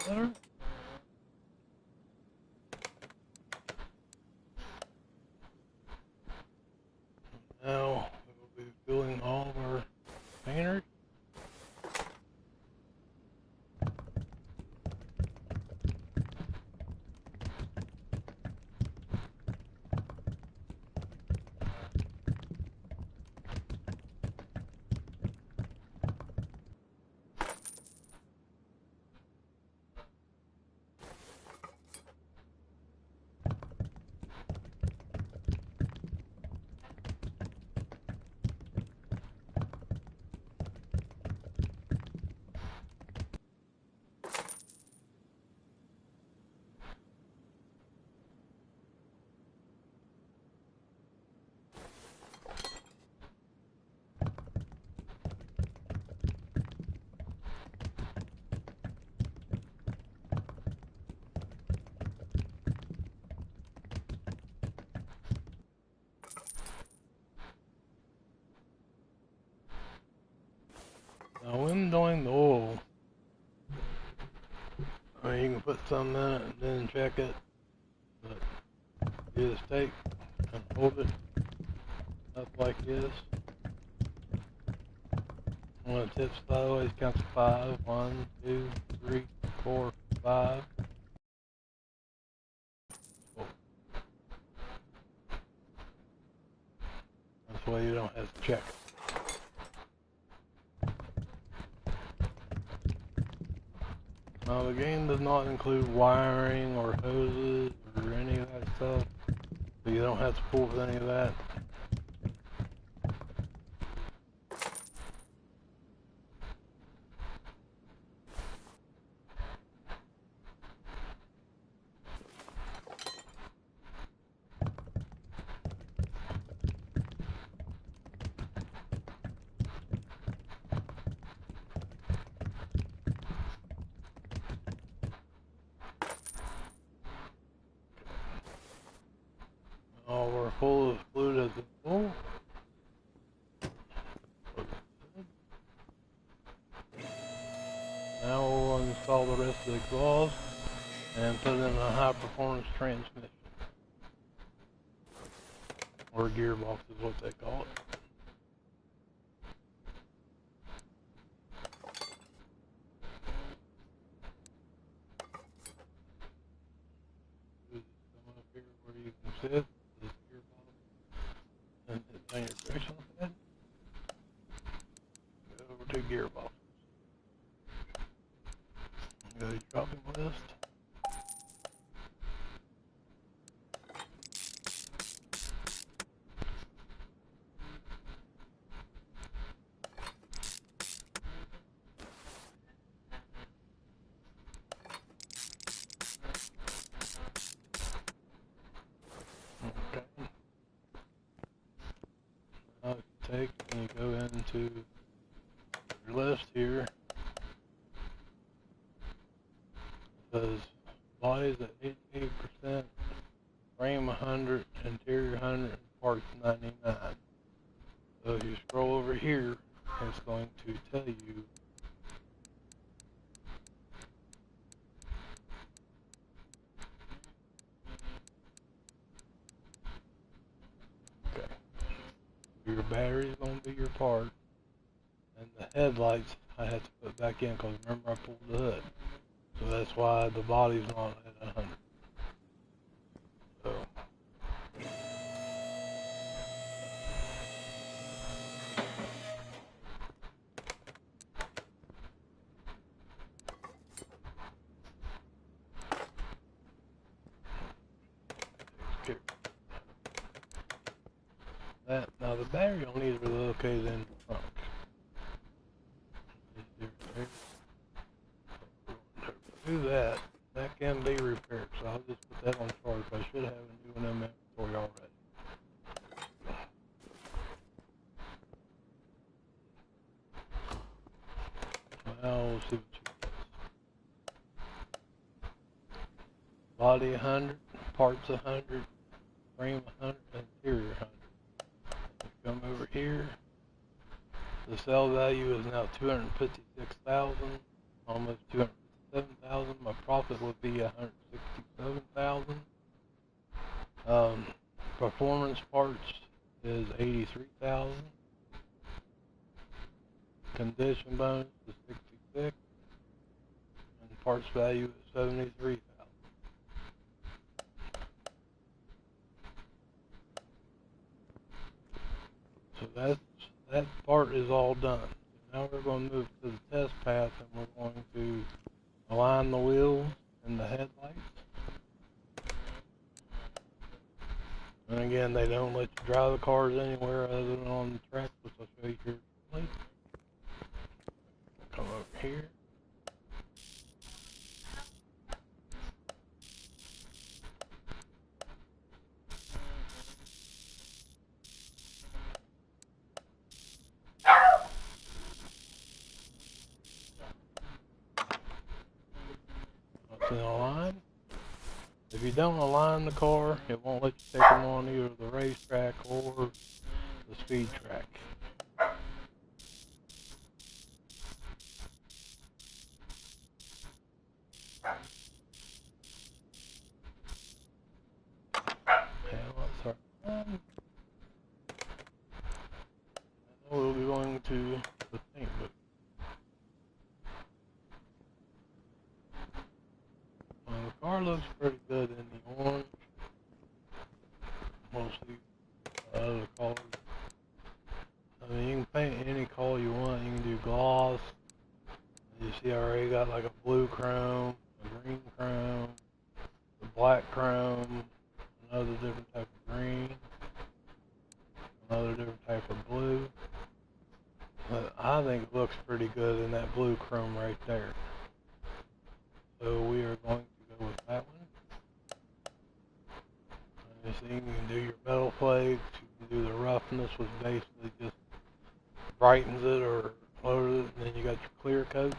Speaker 1: Better. Now we will be filling all of our containers. Now when doing the oil, I mean, you can put some in it and then check it, but you just take and hold it up like this. When it tips sideways, count to 5. 1, 2, 3, 4, 5. This way you don't have to check it. Now the game does not include wiring or hoses or any of that stuff, so you don't have to fool with any of that. All we're full of fluid as a whole. Now we'll install the rest of the exhaust and put in a high performance transmission. Or gearbox is what they call it. Come up here where you can sit. And turn your directional pad. Go over to gearbox. Go to dropping list. Okay. Now you take and you go into your list here. It says bodies at 88%, frame 100, interior 100, parts 99. So if you scroll over here, it's going to tell you your battery is going to be your part, and the headlights I have to put back in because remember I pulled the hood, so that's why the body's not at 100. So that. Now the battery on these are located in the trunk. To do that, that can be repaired, so I'll just put that on charge. I should have a new one in my inventory already. Now we'll see what she does. Body 100, parts 100, frame 100, interior 100. Come over here. The sale value is now $256,000, almost $257,000. My profit would be $167,000. Performance parts is $83,000. Condition bonus is $66,000, and parts value is $73,000. So that part is all done. So now we're going to move to the test path, and we're going to align the wheels and the headlights. And again, they don't let you drive the cars anywhere other than on the track, which I'll show you here later. Come over here. Once in align. If you don't align the car, it won't let you take them on either the racetrack or the speed track. We'll be going to the paint booth. The car looks pretty good in the orange. Mostly other colors. I mean, you can paint any color you want. You can do gloss. You see, I already got like a blue chrome, a green chrome, a black chrome, another different type of green, another different type of blue. But I think it looks pretty good in that blue chrome right there. So we are going to go with that one. And so you can do your metal flakes, you can do the roughness, which basically just brightens it or lowers it, and then you got your clear coat.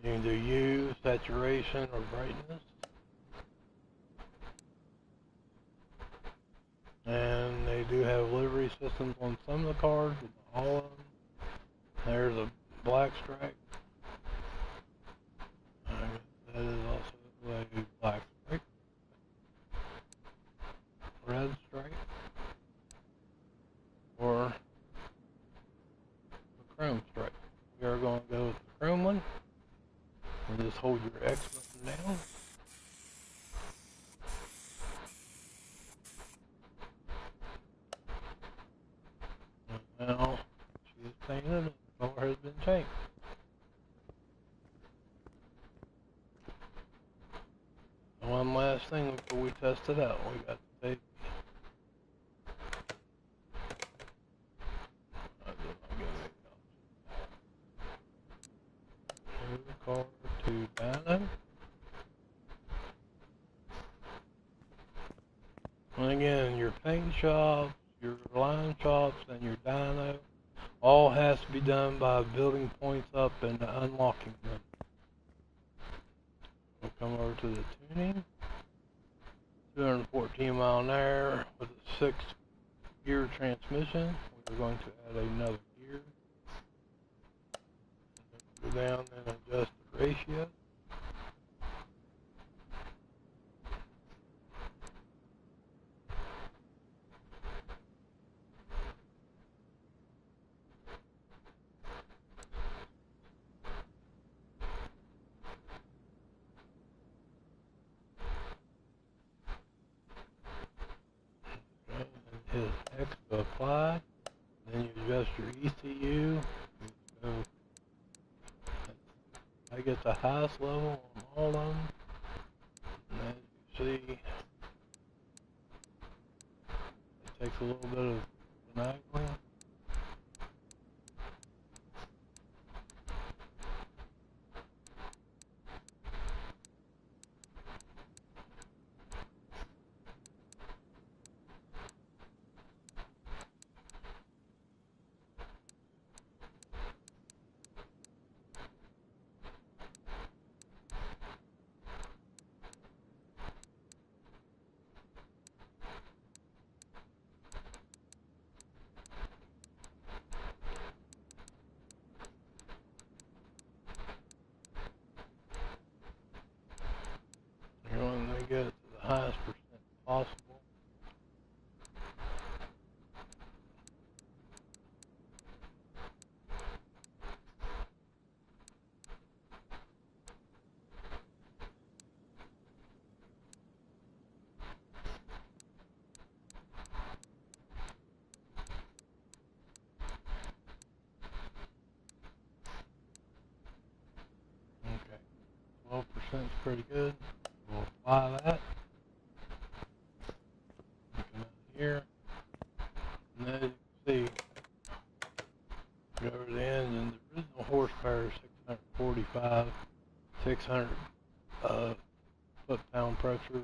Speaker 1: You can do hue, saturation, or brightness. And they do have livery systems on some of the cars, but not all of them. There's a black stripe. That is also a black stripe. Red stripe. Or the chrome stripe. We are going to go with the chrome one. And just hold your X button down. And now she is painted and the color has been changed. And one last thing before we test it out. We got to take the car to dyno. And again, your paint shops, your line shops, and your dyno all has to be done by building points up and unlocking them. We'll come over to the tuning. 214 mile an hour with a 6-gear transmission. We're going to add another gear. Go down and adjust the ratio. Hit X to apply, then you adjust your ECU. So I get the highest level on all of them, and as you see, it takes a little bit of finagling. You want to get it to the highest percent possible. Okay, 12% is pretty good. We'll apply that. Come out here, and as you can see, go over the engine. The original horsepower is 645, 600 foot-pound pressure.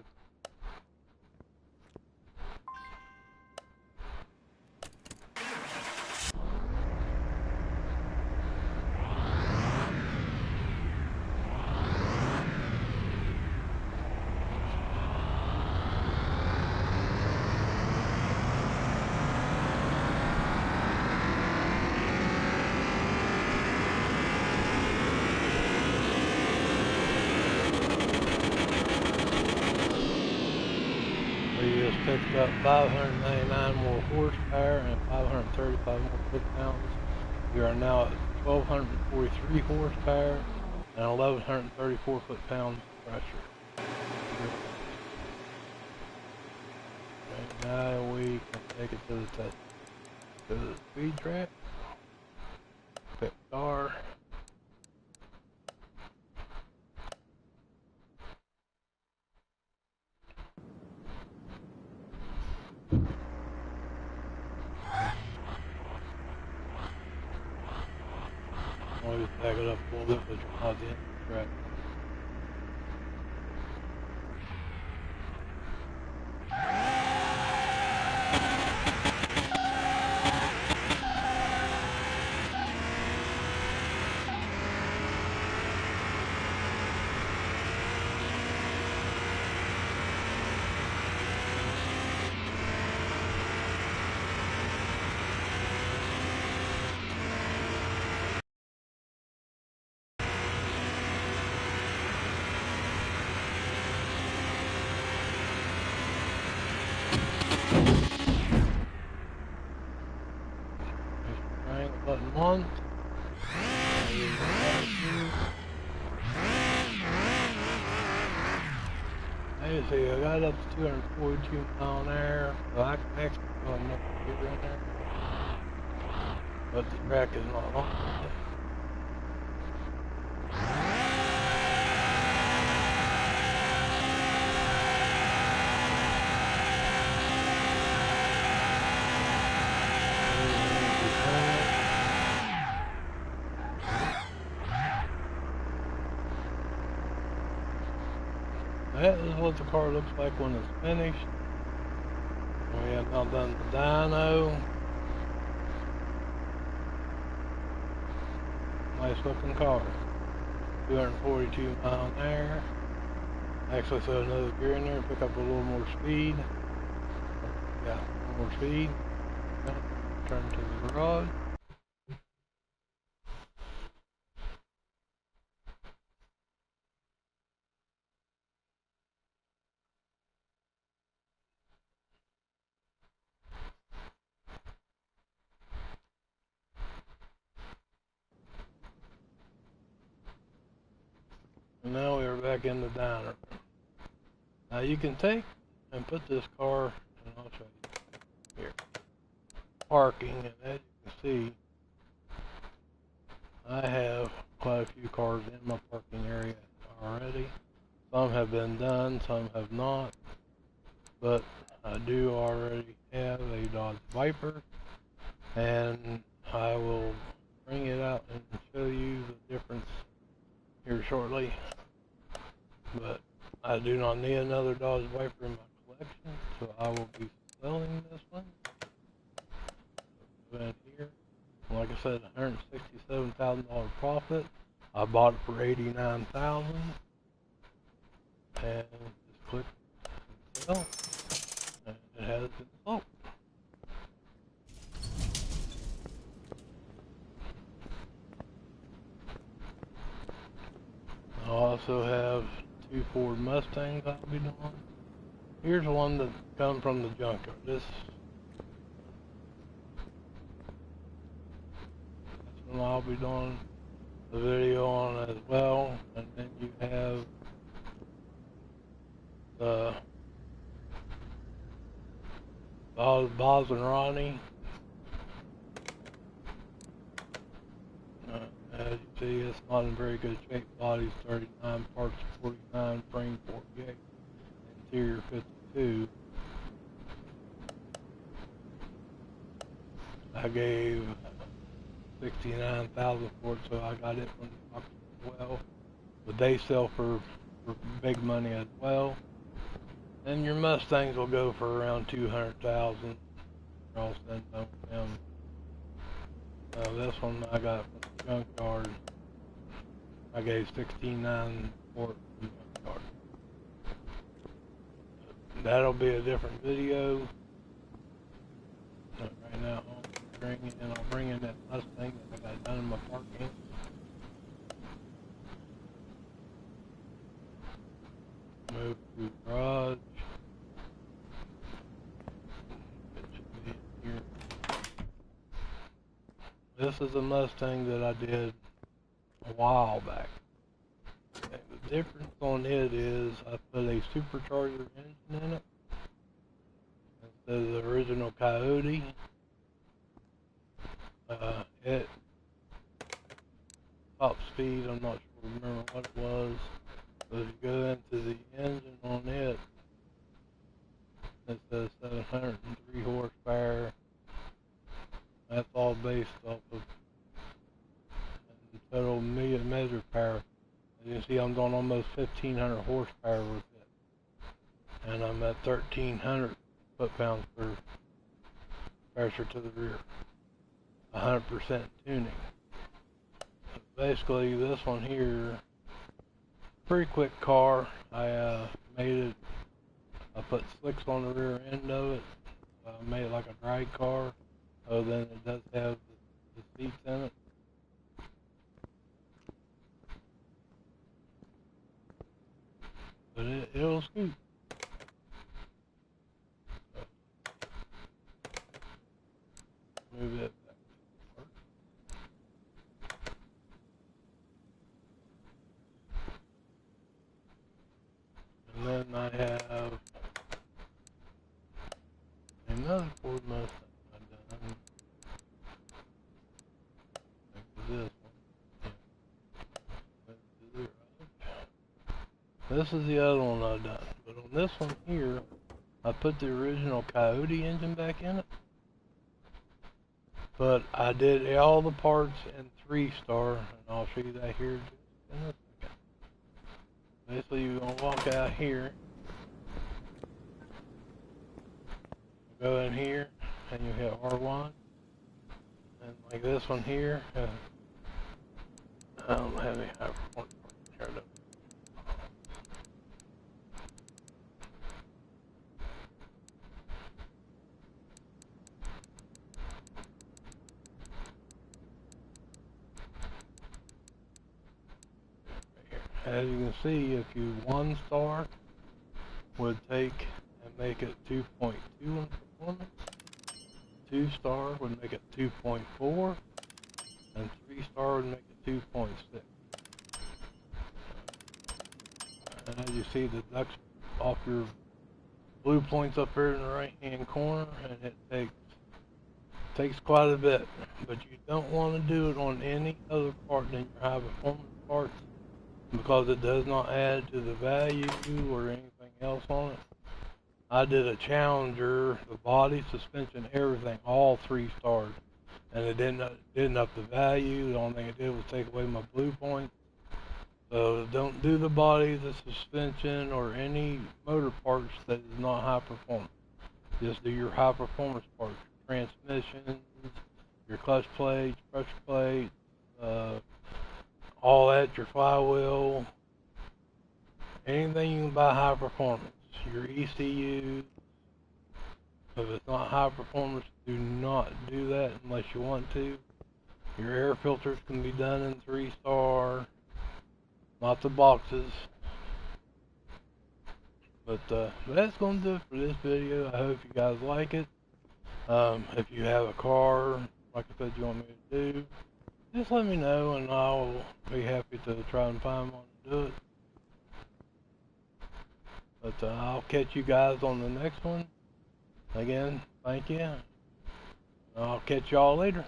Speaker 1: We just picked up 599 more horsepower and 535 more foot-pounds. We are now at 1,243 horsepower and 1,134 foot-pounds pressure. Okay, now we can take it to the test. Go to the speed track. Pick car. Always back it up a little bit, but you're not the end of the track. Triangle button 1. As you see, I got up to 242 mile an hour, so I can actually go enough to get in there. But the track is not on. That is what the car looks like when it's finished. We have now done the dyno. Nice looking car. 242 mile an hour. Actually, throw another gear in there, pick up a little more speed. Yeah, a little more speed. Turn to the garage. And now we are back in the diner. Now you can take and put this car, and I'll show you here, parking, and as you can see, I have quite a few cars in my parking area already. Some have been done, some have not, but I do already have a Dodge Viper, and I will bring it out and show you the difference here shortly. But I do not need another Dodge Viper in my collection, so I will be selling this one. Right here, like I said, $167,000 profit. I bought it for $89,000, and just click sell, and it has been sold. I also have 2 Ford Mustangs I'll be doing. Here's one that comes from the junkyard. This one I'll be doing the video on as well. And then you have the Boz and Ronnie. As you see, it's not in very good shape. Body's 39, parts 49, frame 48, interior 52. I gave $69,000 for it, so I got it from the auction as well. But they sell for big money as well. And your Mustangs will go for around $200,000. All said and done. This one I got from the junkyard. I gave $16,900 for it from the junkyard. That'll be a different video. But right now, I'll bring in that Mustang that I got done in my parking. Move to the garage. It should be in here. This is a Mustang that I did a while back. And the difference on it is I put a supercharger engine in it instead of the original Coyote. It top speed, I'm not sure, remember what it was, but if you go into the engine on it, it says 703 horsepower. That's all based off of the total measured power. As you can see, I'm doing almost 1,500 horsepower with it, and I'm at 1,300 foot-pounds per pressure to the rear. 100% tuning. Basically, this one here, pretty quick car. I made it. I put slicks on the rear end of it. I made it like a drag car. Oh, then it does have the seats in it. But it'll scoot. Move it back to work. And then I have another Ford Mustang I've done. This one. This is the other one I've done. But on this one here, I put the original Coyote engine back in it. But I did all the parts in 3-star, and I'll show you that here just in a second. Basically, you're going to walk out here, go in here, and you hit R1. And like this one here, I don't have any high performance here though. As you can see, if you 1-star would take and make it 2.2 in performance, 2-star would make it 2.4, and 3-star would make it 2.6. And as you see, the ducks off your blue points up here in the right hand corner, and it takes quite a bit, but you don't want to do it on any other part than your high performance parts, because it does not add to the value or anything else on it. I did a Challenger, the body, suspension, everything, all 3 stars. And it didn't up the value. The only thing it did was take away my blue points. So don't do the body, the suspension, or any motor parts that is not high performance. Just do your high performance parts, transmissions, your clutch plates, pressure plates, all that, your flywheel, anything you can buy high performance. Your ECU, if it's not high performance, do not do that unless you want to. Your air filters can be done in 3-star, not the boxes. But that's going to do it for this video. I hope you guys like it. If you have a car, like I said, you want me to do, just let me know and I'll be happy to try and find one to do it. But I'll catch you guys on the next one. Again, thank you. I'll catch y'all later.